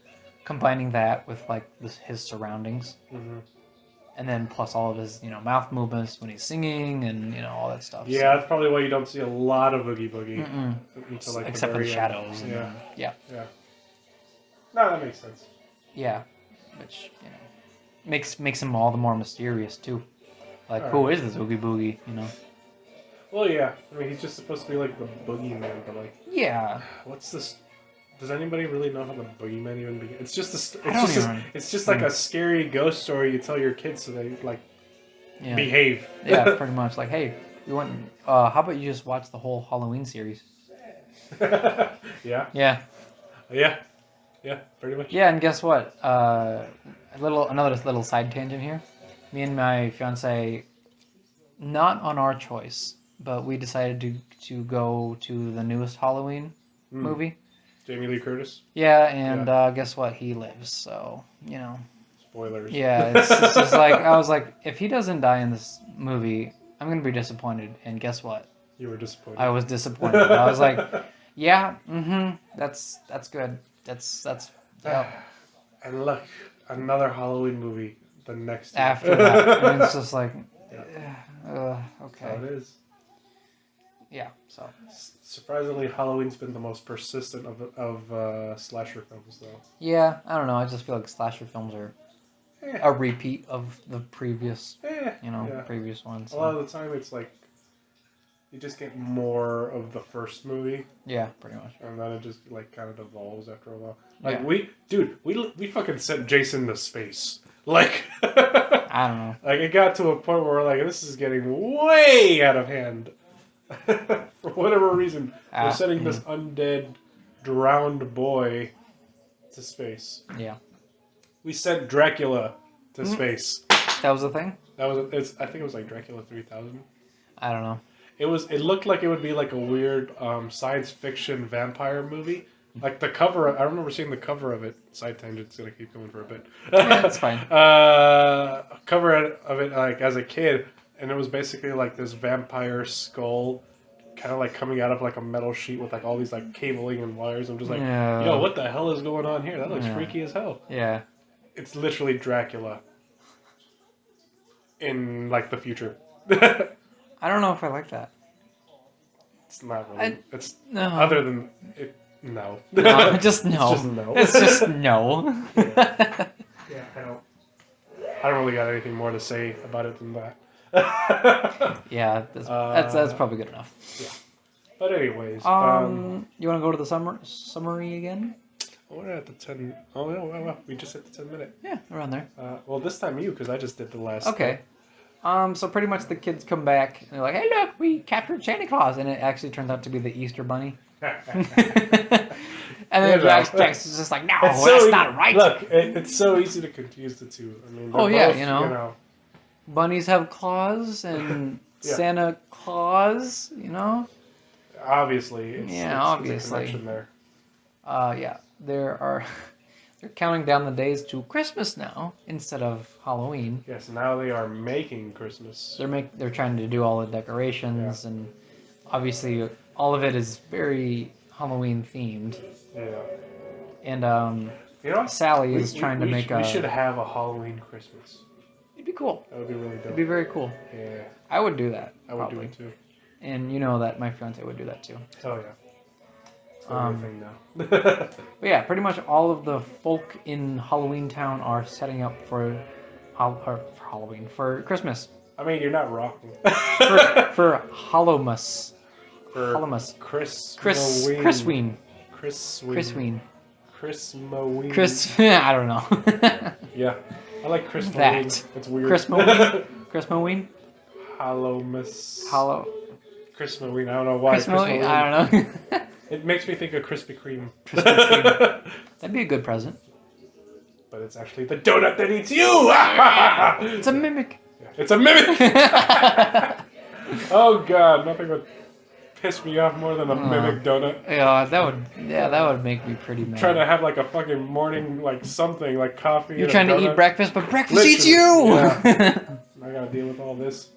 combining that with like his surroundings. Mhm. And then plus all of his, mouth movements when he's singing and, all that stuff. Yeah, that's probably why you don't see a lot of Oogie Boogie Mm-mm. until like Except for the very end. shadows. And, Yeah. yeah. Yeah. No, that makes sense. Yeah. Which, makes him all the more mysterious too. Like, who Alright. is this Oogie Boogie, Well, yeah. I mean, he's just supposed to be like the boogeyman, but like, Yeah. what's this? Does anybody really know how the boogeyman even begins? It's just I don't even- it's just like a scary ghost story you tell your kids so they like Yeah. behave. Yeah, pretty much. Like, hey, you want? How about you just watch the whole Halloween series? Yeah. Yeah, Yeah. Pretty much. yeah. And guess what? Another little side tangent here. Me and my fiance, not on our choice, but we decided to go to the newest Halloween movie. Jamie Lee Curtis. Yeah, and guess what? He lives, so Spoilers. Yeah, it's just like I was like, if he doesn't die in this movie, I'm gonna be disappointed. And guess what? You were disappointed. I was disappointed. I was like, yeah, that's good. That's yeah. And look, another Halloween movie the next year. After that, and it's just like, okay, How it is. yeah. So Surprisingly, Halloween's been the most persistent of slasher films, though. yeah, I don't know. I just feel like slasher films are Eh. a repeat of the previous, Yeah. previous ones. A lot So. of the time, it's like you just get more of the first movie, Yeah, pretty much. and then it just like kind of evolves after a while. Like Yeah. we fucking sent Jason to space. Like, I don't know. like it got to a point where we're like, this is getting way out of hand. For whatever reason, we're sending this undead, drowned boy to space. Yeah, We sent Dracula to space. that was the thing. That was I think it was like Dracula 3000. I don't know. It looked like it would be like a weird science fiction vampire movie. Like the cover, I remember seeing the cover of it. Side tangent's gonna keep going for a bit. Yeah, that's fine. Cover of it like as a kid, and it was basically like this vampire skull, kind of like coming out of like a metal sheet with like all these like cabling and wires. I'm just like, Yeah. yo, what the hell is going on here? That looks Yeah. freaky as hell. Yeah. It's literally Dracula in like the future. I don't know if I like that. It's not really. It's No. other than it. No. No, just no. It's just no. It's just no. Yeah, I don't really got anything more to say about it than that. Yeah, that's probably good enough. But anyways, You want to go to the summary again? we're at the 10. Oh no, well, we just hit the 10-minute. Yeah, around there. Well, this time you, because I just did the last. Okay. So pretty much the kids come back and they're like, "Hey, look, we captured Santa Claus," and it actually turns out to be the Easter Bunny. And then Jax is just like, "No, that's not right." Look, it's so easy to confuse the two. I mean, Oh, they're yeah, both, you know. Bunnies have claws and Yeah. Santa Claus, you know. Obviously, it's a obviously. connection there. Yeah, they're counting down the days to Christmas now instead of Halloween. Yes, now they are making Christmas. They're trying to do all the decorations and obviously all of it is very Halloween themed. Yeah. And You know what? Sally is trying to make We should have a Halloween Christmas. It'd be cool. That would be really It'd dope. be very cool. Yeah, I would do that. I would probably. do it too. And you know that my fiance would do that too. Hell yeah. It's gonna be a thing now. But yeah, pretty much all of the folk in Halloween Town are setting up for Halloween, for Christmas. I mean, you're not wrong. For Hallowmas. For Hallowmas. Christmas. Chrisween. Christmas. Christmas. Chris. I don't know. Yeah. I like Christmas. That. It's weird. Christmaween. Christmaween. Hallowmas. Christmaween. I don't know why. I don't know. It makes me think of Krispy Kreme. Krispy Kreme. That'd be a good present. But it's actually the donut that eats you! It's a mimic. Yeah, it's a mimic! Oh god, nothing would piss me off more than a mimic donut. Yeah, that would make me pretty mad. Trying to have like a fucking morning, like something, like coffee. You're and trying a to eat donut. breakfast, but breakfast eats you! Yeah. I gotta deal with all this.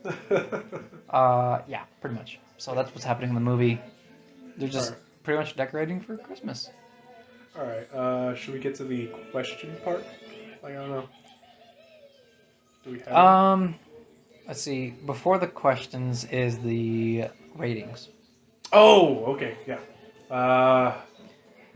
Yeah, pretty much. So that's what's happening in the movie. They're just pretty much decorating for Christmas. Alright, should we get to the question part? Like, I don't know. Do we have Let's see. Before the questions is the ratings. Oh, okay, yeah.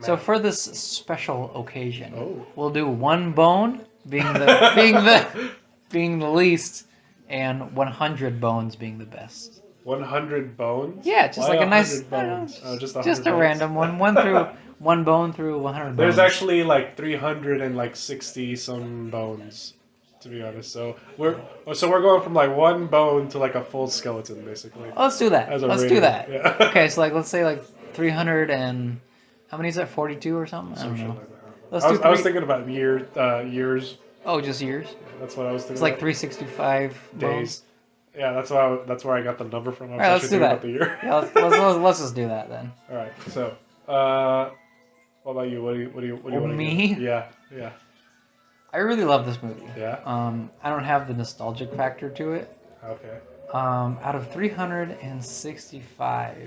So for this special occasion, Oh. we'll do one bone being the being the least, and 100 bones being the best. 100 bones? Yeah, just Why like a nice 100 bones? Oh, just 100 just a bones? random one. One bone through 100 bones. There's actually like 360 some bones, to be honest. So we're going from like one bone to like a full skeleton, basically. Oh, let's do that. As a Let's do rating, that. yeah. Okay, so like let's say like 300 and how many is that? 42 or something? I don't know. Let's do I was three- thinking about years. Oh, just years. That's what I was thinking. It's like about. 365 days. bones. Yeah, that's where I got the number from. I was All right, let's actually do thinking that. about the year. Yeah, let's just do that then. All right. So, what about you? What do you Oh, want to me? Yeah. I really love this movie. Yeah. I don't have the nostalgic factor to it. Okay. Out of 365,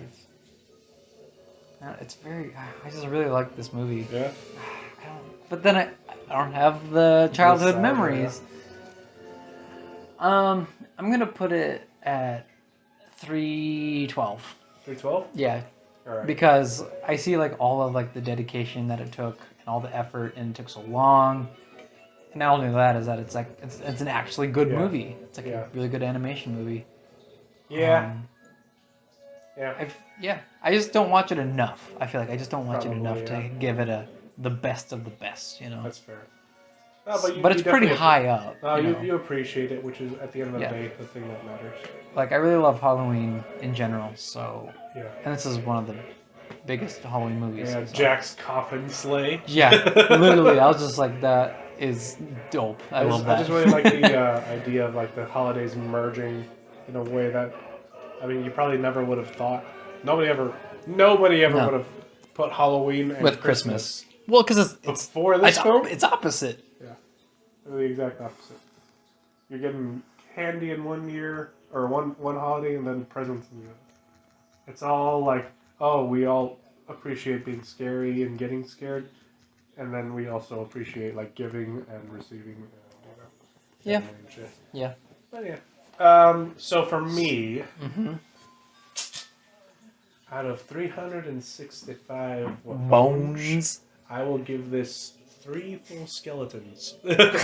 it's very. I just really like this movie. Yeah. But then I don't have the childhood Nostalgia. memories. I'm gonna put it at 312. 312. Yeah, All right. because I see like all of like the dedication that it took and all the effort, and it took so long. And not only that is that it's like it's an actually good Yeah. movie. It's like Yeah. a really good animation movie. Yeah. Yeah. I just don't watch it enough. I feel like I just don't watch Probably, it enough yeah. to give it the best of the best, you know. That's fair. No, but But it's pretty definitely- high up. No, you know? you appreciate it, which is at the end of the Yeah. day the thing that matters. Like I really love Halloween in general. So, Yeah. and this is one of the biggest Halloween movies. Yeah. so. Jack's coffin sleigh. Yeah, literally, I was just like, that is dope. I love that. I just really like the idea of like the holidays merging in a way that, I mean, you probably never would have thought. Nobody ever No. would have put Halloween and With Christmas. Well, because it's before this film. it's opposite. Yeah, they're the exact opposite. You're getting candy in one year or one holiday, and then presents in the other. It's all like, oh, we all appreciate being scary and getting scared, and then we also appreciate like giving and receiving. Yeah. And shit. Yeah. But yeah. So for me, Mm-hmm. out of 365 Bones. I will give this 3 full skeletons.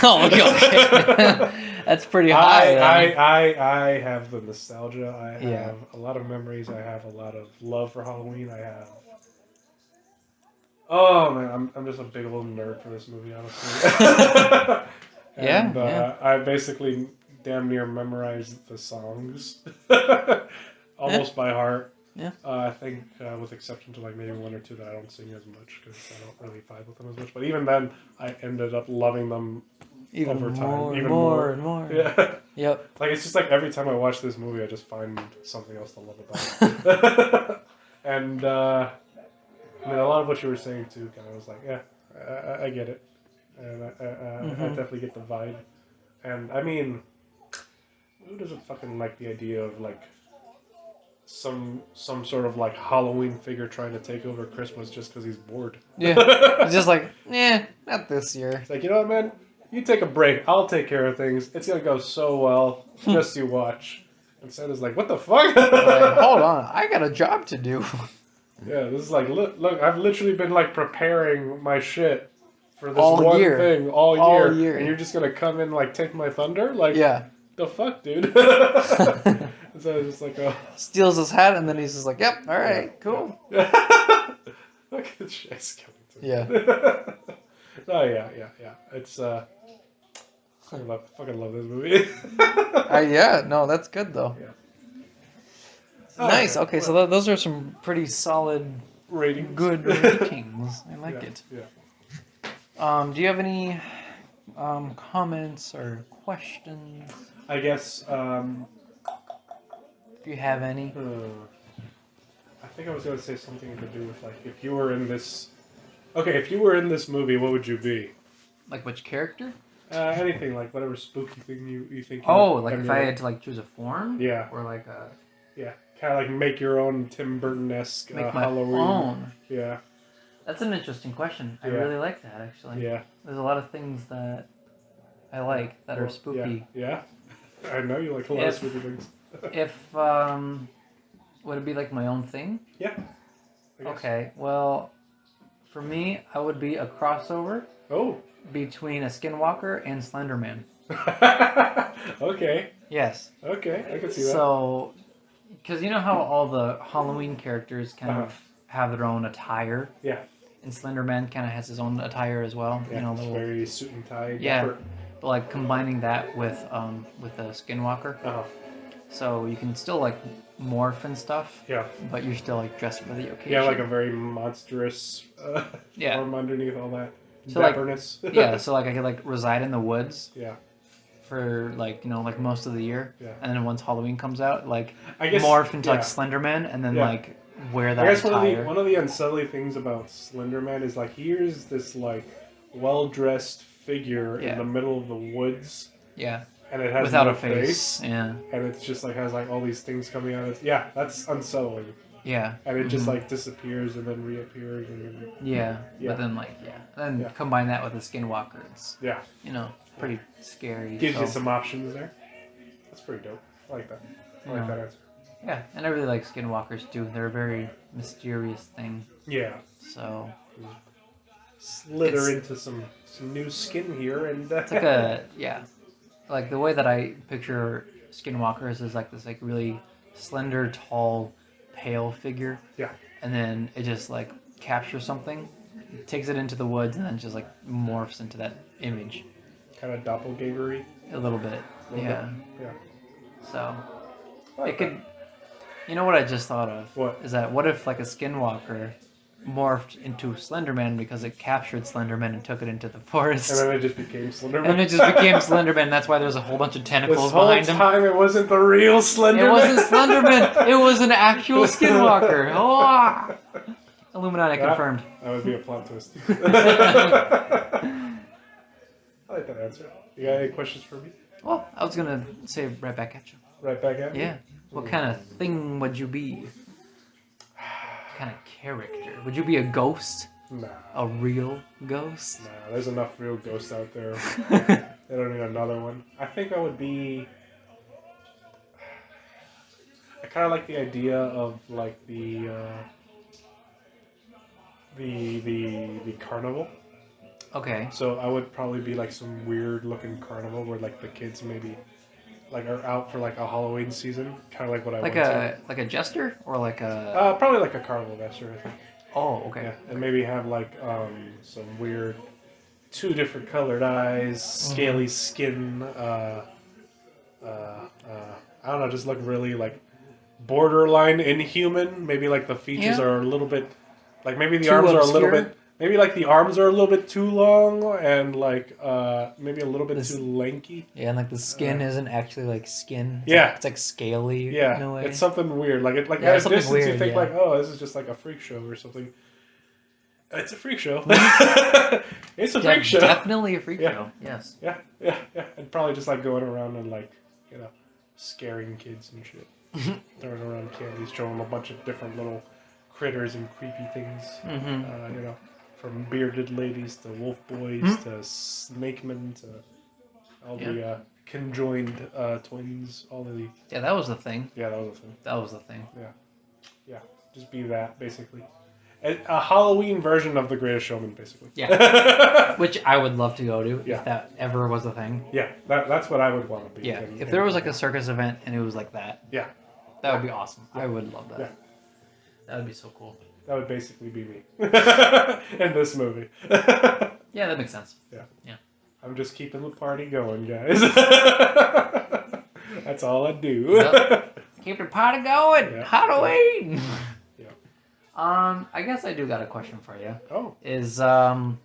Oh, okay. That's pretty high. then. I have the nostalgia. I have Yeah. a lot of memories. I have a lot of love for Halloween. I have. Oh man, I'm just a big little nerd for this movie, honestly. And Yeah. I basically damn near memorized the songs, almost by heart. Yeah. I think, with exception to like maybe 1 or 2 that I don't sing as much because I don't really vibe with them as much. But even then, I ended up loving them Even over time. more, Even more, more. and more. Yeah. Yep. Like it's just like every time I watch this movie, I just find something else to love about it. And I mean, a lot of what you were saying too, kind of was like, yeah, I get it, and I definitely get the vibe. And I mean, who doesn't fucking like the idea of like some sort of like Halloween figure trying to take over Christmas just because he's bored? Yeah. It's just like, not this year. It's like, you know what, man? You take a break. I'll take care of things. It's gonna go so well. Just you watch. And Santa's like, what the fuck? Like, hold on, I got a job to do. Yeah, this is like, look, I've literally been like preparing my shit for this All one year. thing all All year, year. and you're just gonna come in like take my thunder? Like, Yeah. the fuck, dude? So it's just like, oh. Steals his hat and then he's just like, yep, all right, cool. Look at the shit's coming to me. Yeah. Oh yeah. It's fucking love this movie. Yeah, no, that's good though. Yeah. Nice. Alright, Okay, so those are some pretty solid, Rating. good ratings. I like it. Yeah. Do you have any comments or questions? I guess. If you have any. I think I was gonna say something to do with like if you were in this. Okay, if you were in this movie, what would you be? Like which character? Anything, like whatever spooky thing you think. Oh, would like if I emulate. had to like choose a form? Yeah. Or like Yeah, kind of like make your own Tim Burton-esque make my Halloween. own. Yeah, That's an interesting question. I Yeah. really like that actually. yeah. There's a lot of things that I like that are Well, spooky. Yeah. I know you like a lot of If- spooky things. If would it be like my own thing? Yeah. I guess. Okay. Well, for me, I would be a crossover Oh. between a Skinwalker and Slenderman. Okay. Yes. Okay. I can see that. So, because you know how all the Halloween characters kind of have their own attire, Yeah. and Slenderman kind of has his own attire as well. Yeah. You know, It's little, very suit and tie. Yeah. dapper. but like combining that with a Skinwalker, Uh-huh. so you can still like morph and stuff, Yeah. but you're still like dressed for the occasion. Yeah, like a very monstrous Yeah. form underneath all that So, like, dapperness. Yeah, so like I could like reside in the woods Yeah. for like like most of the year, Yeah. and then once Halloween comes out, like I guess morph into like yeah. Slenderman, and then Yeah. like wear I that guess attire. one of the unsettling things about Slenderman is like here's this like well dressed figure Yeah. in the middle of the woods, Yeah, and it has without no a face. Yeah, and it's just like has like all these things coming out. Yeah, that's unsettling, yeah, and it just Mhm. like disappears and then reappears and then yeah. Yeah. But then then Yeah. combine that with a Skinwalker. It's yeah, pretty scary. gives you so, some options there. That's pretty dope. I like that. I like Yeah. that answer. Yeah, and I really like Skinwalkers too. They're a very mysterious thing. Yeah. So Slither It's- into some new skin here and it's like like the way that I picture Skinwalkers is like this like really slender, tall, pale figure. Yeah. And then it just like captures something, takes it into the woods, and then just like morphs into that image kind of doppelganger-y. a little bit. Little Yeah. bit. Yeah. So I like it could. You know what I just thought of? What? Is that what if like a Skinwalker morphed into Slenderman because it captured Slenderman and took it into the forest? And then it just became Slenderman. And it just became Slenderman. That's why there's a whole bunch of This tentacles whole behind him. time it wasn't the real Slenderman. It wasn't Slenderman. It was an actual Skinwalker. Oh! Illuminati Yeah. confirmed. That would be a plot twist. I like that answer. You got any questions for me? Well, I was gonna say right back at you. Right back at me? Yeah. What kind of thing would you be? What kind of character? Would you be a ghost? Nah. A real ghost? Nah, there's enough real ghosts out there. They don't need another one. I think I would be... kind of like the idea of like the carnival. Okay. So I would probably be like some weird looking carnival where like the kids maybe like are out for like a Halloween season, kind of like what I Like went to. a jester or like a. Probably like a carnival master, I think. Oh, okay. Yeah, and maybe have like some weird, 2 different colored eyes, scaly skin. I don't know, just look really like borderline inhuman. Maybe like the features Yeah. are a little bit, like maybe the Too arms are a little obscure? bit. Maybe like the arms are a little bit too long and like maybe a little bit This- too lanky. Yeah, and like the skin isn't actually like skin. Yeah. It's like scaly in a Yeah, way. it's something weird. Like Yeah, at a something distance you weird, think yeah. like, oh, this is just like a freak show or something. It's a freak show. It's a Yeah, freak show. definitely a freak Yeah. show. Yes. Yeah, yeah, yeah. And probably just like going around and like, you know, scaring kids and shit. Throwing around candies, showing them a bunch of different little critters and creepy things. Mm-hmm. You know, from bearded ladies to wolf boys to snake men to all the conjoined twins. All of the Yeah, that was the thing. yeah, that was a thing. That was the thing. Yeah, just be that basically. A Halloween version of The Greatest Showman, basically. Yeah. Which I would love to go to Yeah. if that ever was a thing. Yeah, that's what I would want to be. Yeah. And- If there was like a circus event and it was like that, yeah, that would be awesome. I would love that. Yeah. That would be so cool. that would basically be me in this movie. Yeah, that makes sense. I'm just keeping the party going, guys. That's all I do. Yep. Keep the party going. Yeah. Halloween. Yeah. I guess I do got a question for you. Oh, Is Well,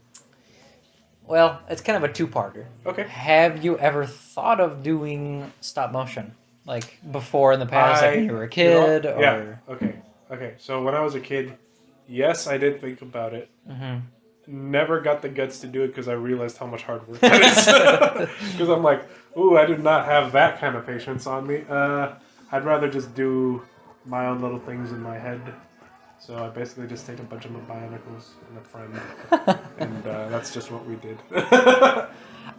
it's kind of a two-parter. okay. Have you ever thought of doing stop motion? Like before in the past, like when you were a kid, or Yeah. Okay. So when I was a kid, yes, I did think about it. Mhm. Never got the guts to do it because I realized how much hard work that is. Because I'm like, ooh, I do not have that kind of patience on me. I'd rather just do my own little things in my head. So I basically just take a bunch of my bionicles and a friend, and that's just what we did.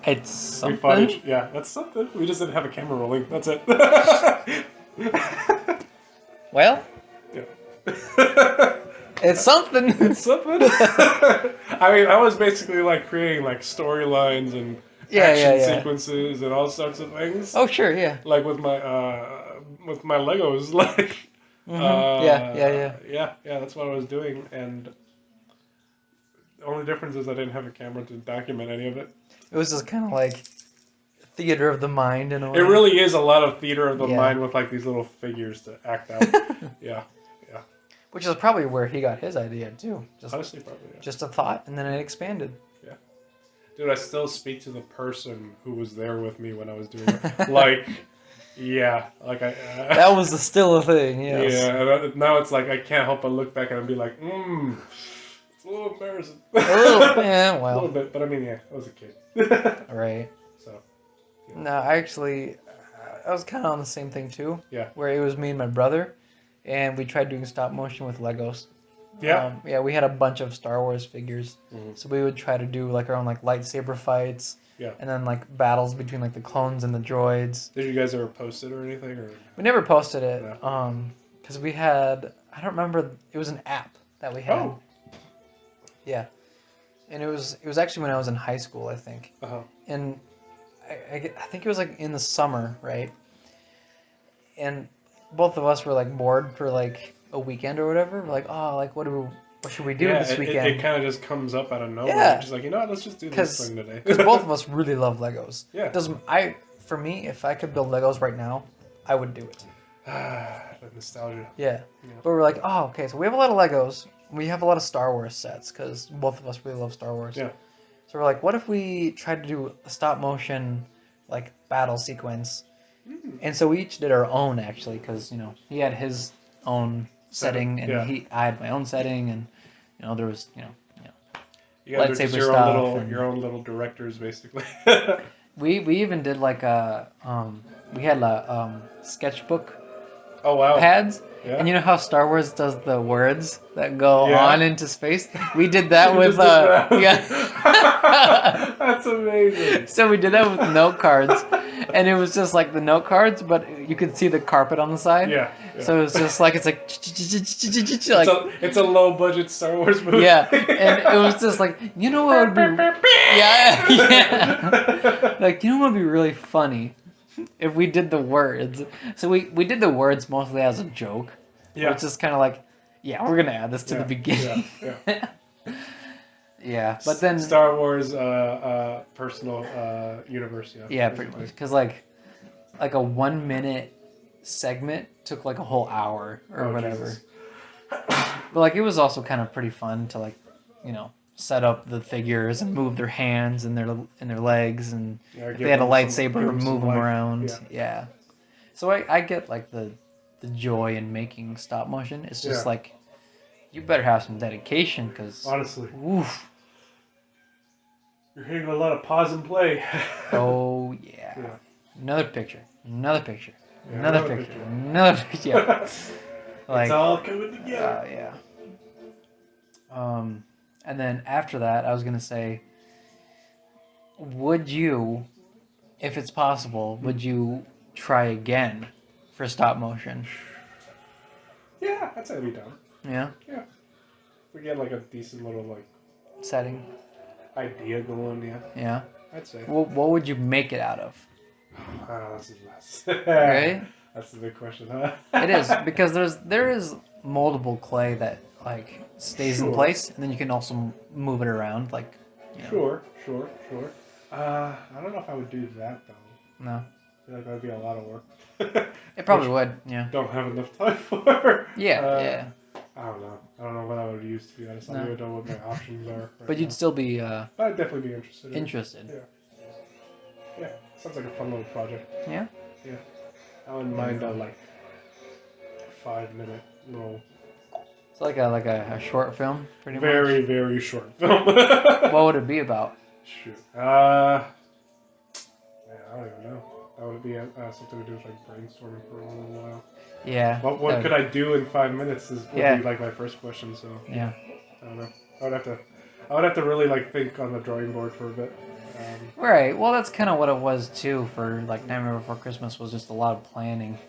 It's We something. fought each, yeah, that's something. We just didn't have a camera rolling. That's it. Well, Yeah. it's something. It's something. I mean, I was basically like creating like storylines and action sequences and all sorts of things. Oh, sure, yeah. Like with my Legos, like. Yeah. Yeah. That's what I was doing, and the only difference is I didn't have a camera to document any of it. It was just kind of like theater of the mind in a way. It really is a lot of theater of the Yeah. mind with like these little figures to act out. Yeah. Which is probably where he got his idea too. Honestly, probably. Yeah. Just a thought, and then it expanded. Dude, I still speak to the person who was there with me when I was doing it. Like, yeah, like I. That was still a thing. Yes. Yeah, and now it's like I can't help but look back and be like, it's a little embarrassing. A little, yeah. A little Well, bit, but I mean, yeah, I was a kid. right. So, No, I actually, I was kind of on the same thing too. Yeah. Where it was me and my brother, and we tried doing stop motion with Legos. yeah. Yeah, we had a bunch of Star Wars figures, Mhm. so we would try to do like our own like lightsaber fights. Yeah. And then like battles between like the clones and the droids. Did you guys ever post it or anything? Or We never posted it, Yeah. because we had, I don't remember, it was an app that we had. Oh. Yeah. And it was actually when I was in high school, I think. Uh-huh. And I think it was like in the summer, right? And both of us were like bored for like a weekend or whatever. We're like, oh, like what should we do Yeah, this it weekend? kind of just comes up out of nowhere. Yeah. You're just like, you know what, let's just do this thing today. Because both of us really love Legos. Yeah. For me, if I could build Legos right now, I would do it. The nostalgia. Yeah. But we're like, oh, okay, so we have a lot of Legos. We have a lot of Star Wars sets because both of us really love Star Wars. Yeah. So we're like, what if we tried to do a stop motion like battle sequence? And so we each did our own actually, because he had his own setting and yeah. I had my own setting, and there was You guys are just lightsaber your stuff own little and- your own little directors, basically. we even did like a we had sketchbook Oh wow. pads. Yeah. And you know how Star Wars does the words that go Yeah. on into space? We did that You with just did that. yeah. That's amazing. So we did that with note cards, and it was just like the note cards, but you could see the carpet on the side. Yeah. So it's just like like It's a low budget Star Wars movie. yeah, and it was just like, you know what would be yeah like, you know what would be really funny if we did the words. So we did the words mostly as a joke. Yeah. It's just kind of like, yeah, we're gonna add this to the beginning. Yeah. Yeah, but then Star Wars personal universe. Yeah. yeah, pretty much, because like a 1 minute segment took like a whole hour or Oh, whatever. Jesus. But like it was also kind of pretty fun to like, set up the figures and move their hands and their legs, and Yeah, if give they had a them some- lightsaber, give them some move them life. around. Yeah. Yeah. So I get like the joy in making stop motion. It's just Yeah. like, you better have some dedication, because Honestly, oof. you're hitting a lot of pause and play. Oh yeah. Yeah. Another picture. Another picture. Yeah, Another another picture. picture. Another picture. Yeah. Like It's all coming together. yeah. And then after that, I was gonna say, would you, if it's possible, would you try again for stop motion? Yeah, I'd say I'd be down. Yeah. Yeah. If we get like a decent little like Setting. idea going, yeah, Yeah. I'd say. What would you make it out of? That's Right. That's the big question, huh? It is, because there is moldable clay that like stays in Sure. place, and then you can also move it around, like. Sure. I don't know if I would do that though. No. I feel like that'd be a lot of work. It probably would. Yeah. Don't have enough time for. Yeah. Yeah. I don't know. I don't know what I would use, to be honest. I No. don't even know what my options are. Right But you'd now. still be I'd definitely be interested. interested. Yeah, sounds like a fun little project. Yeah. I wouldn't mind a like 5-minute little, It's like a short film, pretty very very short film. much. What would it be about? Shoot. Man, I don't even know. That would be something to do with like brainstorming for a little while. Yeah. What could I do in 5 minutes would Yeah. be like my first question. So Yeah. I don't know. I would have to really like think on the drawing board for a bit. Right. Well, that's kind of what it was too. For like Nightmare Before Christmas was just a lot of planning,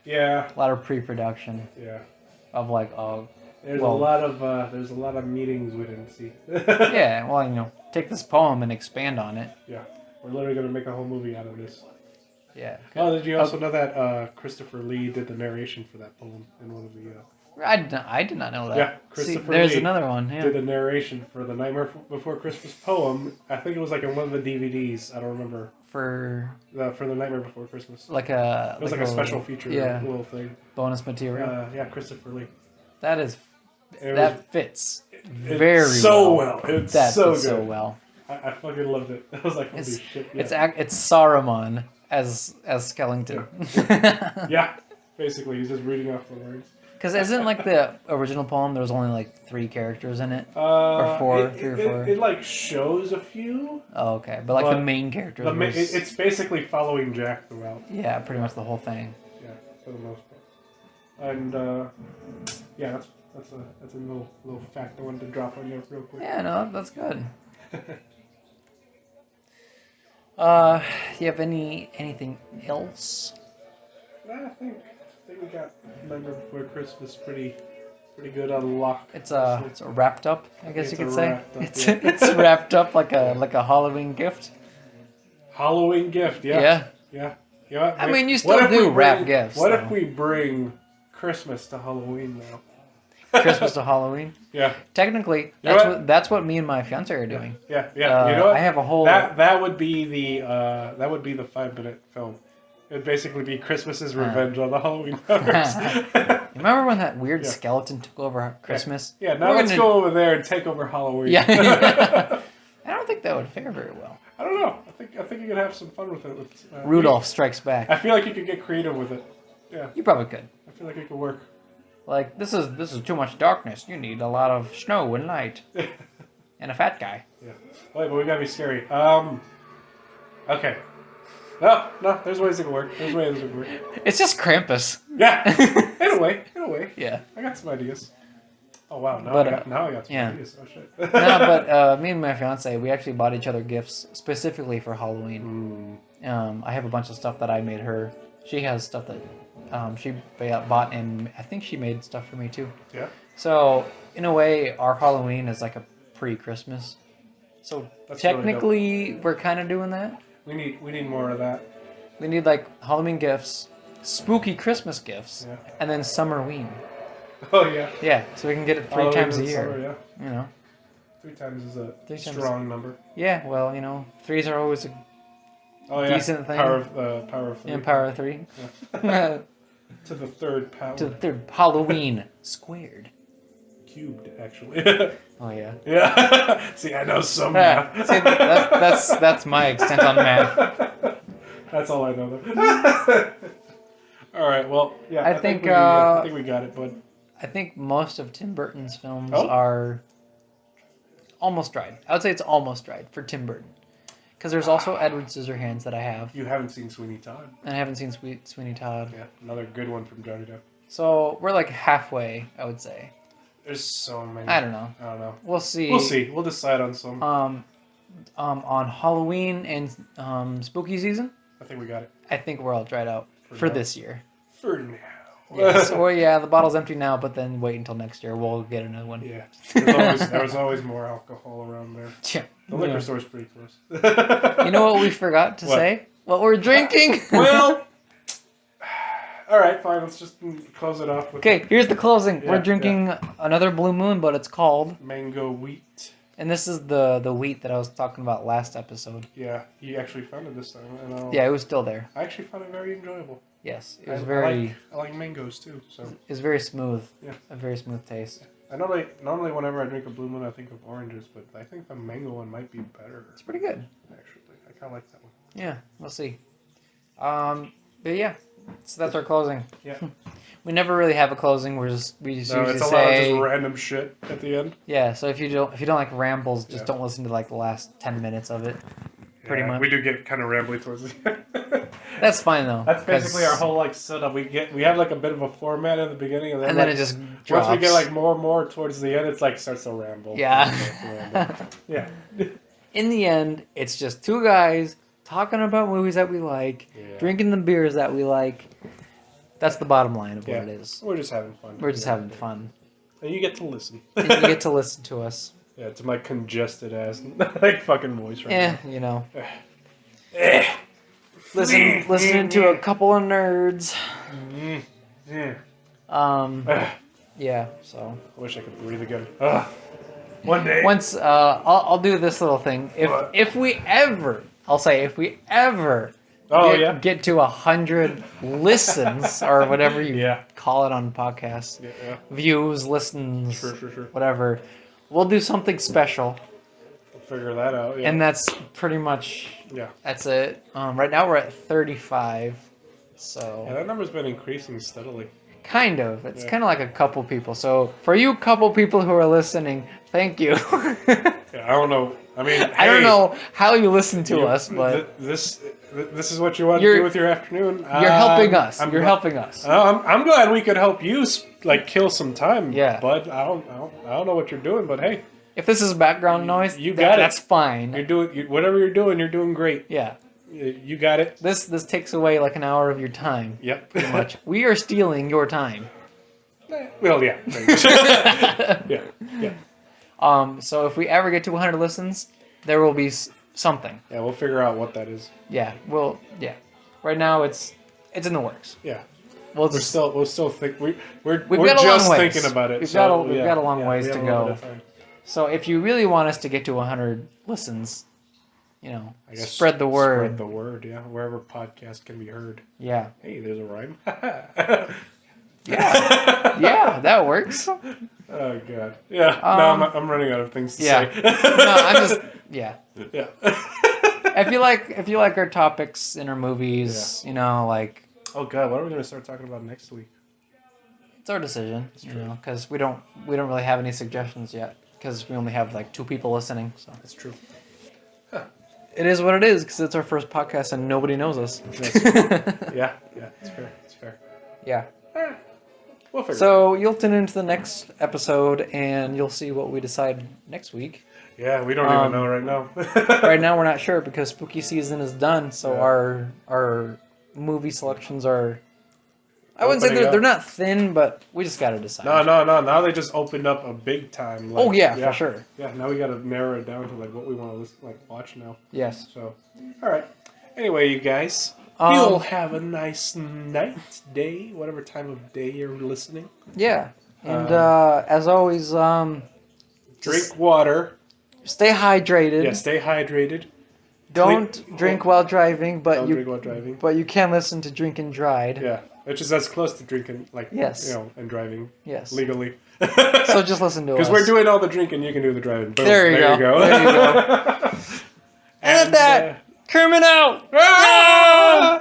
Yeah, a lot of pre-production yeah. of like, There's Well- a lot of meetings we didn't see. yeah. Well, take this poem and expand on it. Yeah, we're literally gonna make a whole movie out of this. Yeah. Oh, did you also know that Christopher Lee did the narration for that poem in one of the? I did not know that. Yeah, See, Christopher there's Lee another one. Yeah. Did the narration for the Nightmare Before Christmas poem. I think it was like in one of the DVDs. I don't remember. For For the Nightmare Before Christmas. like It was like a special feature Yeah. little thing. bonus material. Yeah, Christopher Lee. That is It that was, fits it's very so well. It's That so fits good. so well. I fucking loved it. I was like, holy It's shit. it's it's Saruman as Skellington. Yeah, basically, he's just reading off the words. Because isn't like the original poem, there was only like 3 characters in it? Or 4, 3 or 4? It like shows a few. Oh, okay. But like the But main characters. It's basically following Jack throughout. yeah, pretty much the whole thing. Yeah, for the most part. And yeah, that's a little fact I wanted to drop on you real quick. Yeah, no, that's good. Do you have anything else? I think we got Nightmare Before Christmas pretty good on lock. It's wrapped up, I guess It's you could a say. wrapped up, It's yeah. it's wrapped up like a Halloween gift. Halloween gift. Yeah. Yeah. Yeah. Yeah. I mean, you What still if we do wrap bring- gifts. What if though. we bring Christmas to Halloween now? Christmas to Halloween? Yeah. Technically, You know that's what? that's what me and my fiance are doing. Yeah. You know what? I have a whole. That would be the 5-minute film. It'd basically be Christmas's revenge on the Halloween numbers. Remember when that weird Yeah. skeleton took over Christmas? Yeah, now We're let's gonna- go over there and take over Halloween. Yeah. I don't think that would fare very well. I don't know. I think you could have some fun with it. With, Rudolph Strikes Back. I feel like you could get creative with it. Yeah, You probably could. I feel like it could work. Like this is too much darkness. You need a lot of snow and light and a fat guy. Yeah. Wait, but we gotta be scary. Okay. No. There's ways it could work. There's ways it could work. It's just Krampus. Yeah. In a way. Yeah. I got some ideas. Oh wow! Now But, I got some yeah. ideas. Oh shit. No, but me and my fiance, we actually bought each other gifts specifically for Halloween. I have a bunch of stuff that I made her. She has stuff that she bought, and I think she made stuff for me too. Yeah. So in a way, our Halloween is like a pre-Christmas. So That's really technically, we're kind of doing that. We need more of that. We need like Halloween gifts, spooky Christmas gifts, Yeah. and then Summerween. Oh yeah. Yeah, so we can get it three Halloween times a and year. summer, yeah. You know. 3 times is a 3 times. strong number. Yeah, well, you know, threes are always a Oh yeah. Decent thing. Power of 3. power of 3. To the third power. To the third Halloween squared. Cubed, actually. Oh yeah. Yeah. See, I know some Yeah, math. see, that's my extent on math. That's all I know. Though. All right. Well, yeah. I think, I think we got it, bud. I think most of Tim Burton's films Oh. are almost dried. I would say it's almost dried for Tim Burton. Because there's also Edward Scissorhands that I have, You haven't seen Sweeney Todd. and I haven't seen Sweeney Todd. Yeah, another good one from Johnny Depp. So we're like halfway, I would say. There's so many. I don't know. I don't know. We'll see. We'll see. We'll decide on some. On Halloween and spooky season, I think we got it I think we're all dried out for now. this year. for now. Yeah, so the bottle's empty now, but then wait until next year. We'll get another one. Yeah. There was always more alcohol around there. Yeah. The liquor store's pretty close. You know what we forgot to What? say? What we're drinking? Well, all right, fine. Let's just close it off with Okay, here's the closing. Yeah, We're drinking another Blue Moon, but it's called, mango wheat. and this is the wheat that I was talking about last episode. Yeah, you actually found it this time. And Yeah, it was still there. I actually found it very enjoyable. Yes, it was I like mangoes too. So it was very smooth. Yeah. A very smooth taste. I normally whenever I drink a Blue Moon, I think of oranges, but I think the mango one might be better. It's pretty good. Actually, I kind of like that one. Yeah, we'll see. But yeah, so that's our closing. Yeah. We never really have a closing. We just No, usually it's a lot of say just random shit at the end. yeah. So if you don't like rambles, just Yeah. don't listen to like the last 10 minutes of it. Pretty Yeah, much. We do get kind of rambly towards the end. That's fine though. That's basically 'cause- our whole like setup. We have like a bit of a format in the beginning, and then, And then like, it just once drops. we get like more and more towards the end, it's like starts to ramble. Yeah. Yeah. In the end, it's just two guys talking about movies that we like, Yeah. drinking the beers that we like. That's the bottom line of what Yeah. it is. We're just having fun. We're just Yeah. having fun. And you get to listen. And you get to listen to us. Yeah, to my congested ass like fucking voice right Yeah, you know. now. Eh. Listening to a couple of nerds. Yeah. Yeah, so I wish I could breathe again. One day. once I'll do this little thing. What? If we ever Oh, yeah? get to 100 listens or whatever you Yeah. call it on podcasts, Yeah. views, listens, Sure. whatever, we'll do something special, We'll figure that out. Yeah. and that's pretty much yeah. that's it. Right now we're at 35, so Yeah, that number's been increasing steadily. kind of. It's Yeah. kind of like a couple people. So for you couple people who are listening, thank you. Yeah, I don't know. I mean, I don't hey, know how you listen to you- us, but this is what you want to You're- do with your afternoon. you're helping us. I'm You're glad- helping us. I'm glad we could help you like kill some time. Yeah. Bud. I don't know what you're doing, but hey, If this is background noise, you got it. that's fine. you're doing whatever you're doing. You're doing great. Yeah. You got it. This takes away like an hour of your time. Yep. Pretty much. We are stealing your time. Well, yeah. Yeah. Yeah. So if we ever get to 100 listens, there will be something. Yeah. We'll figure out what that is. Yeah. Right now it's in the works. Yeah. We'll We're just still think we're We've we're got a long just ways. thinking about it. We've so, got a long ways we have to a little go. bit of time. So if you really want us to get to 100 listens, I guess spread the word. Spread the word. Yeah. Wherever podcast can be heard. Yeah. Hey, there's a rhyme. Yeah, that works. Oh god. Yeah. No, I'm running out of things to Yeah. say. No, I'm just yeah. Yeah. If you like our topics in our movies, like Oh god, what are we gonna start talking about next week? it's our decision, because we don't really have any suggestions yet because we only have like 2 people listening. So That's true. it is what it is because it's our first podcast and nobody knows us. Yeah. It's fair. It's fair. Yeah. We'll figure it out. So you'll tune into the next episode, and you'll see what we decide next week. Yeah, we don't even know right now. Right now, we're not sure because spooky season is done. So Yeah. our movie selections are. I wouldn't say Opening they're up. not thin, but we just gotta decide. No. Now they just opened up a big time. Like, Oh yeah, for sure. Yeah, now we got to narrow it down to like what we want to watch now. Yes. So, all right. Anyway, you guys, Um, you'll have a nice night, day, whatever time of day you're listening. Yeah. And as always, Drink water. stay hydrated. Yeah, stay hydrated. Don't drink while driving, but Don't you drink while driving. but you can listen to Drink and Dried. Yeah, which is as close to drinking, like, Yes. you know, and driving Yes. legally. So just listen to us. Because we're doing all the drinking, you can do the driving. Boom, There you go. There you go. and And that, Kermit out. Ah!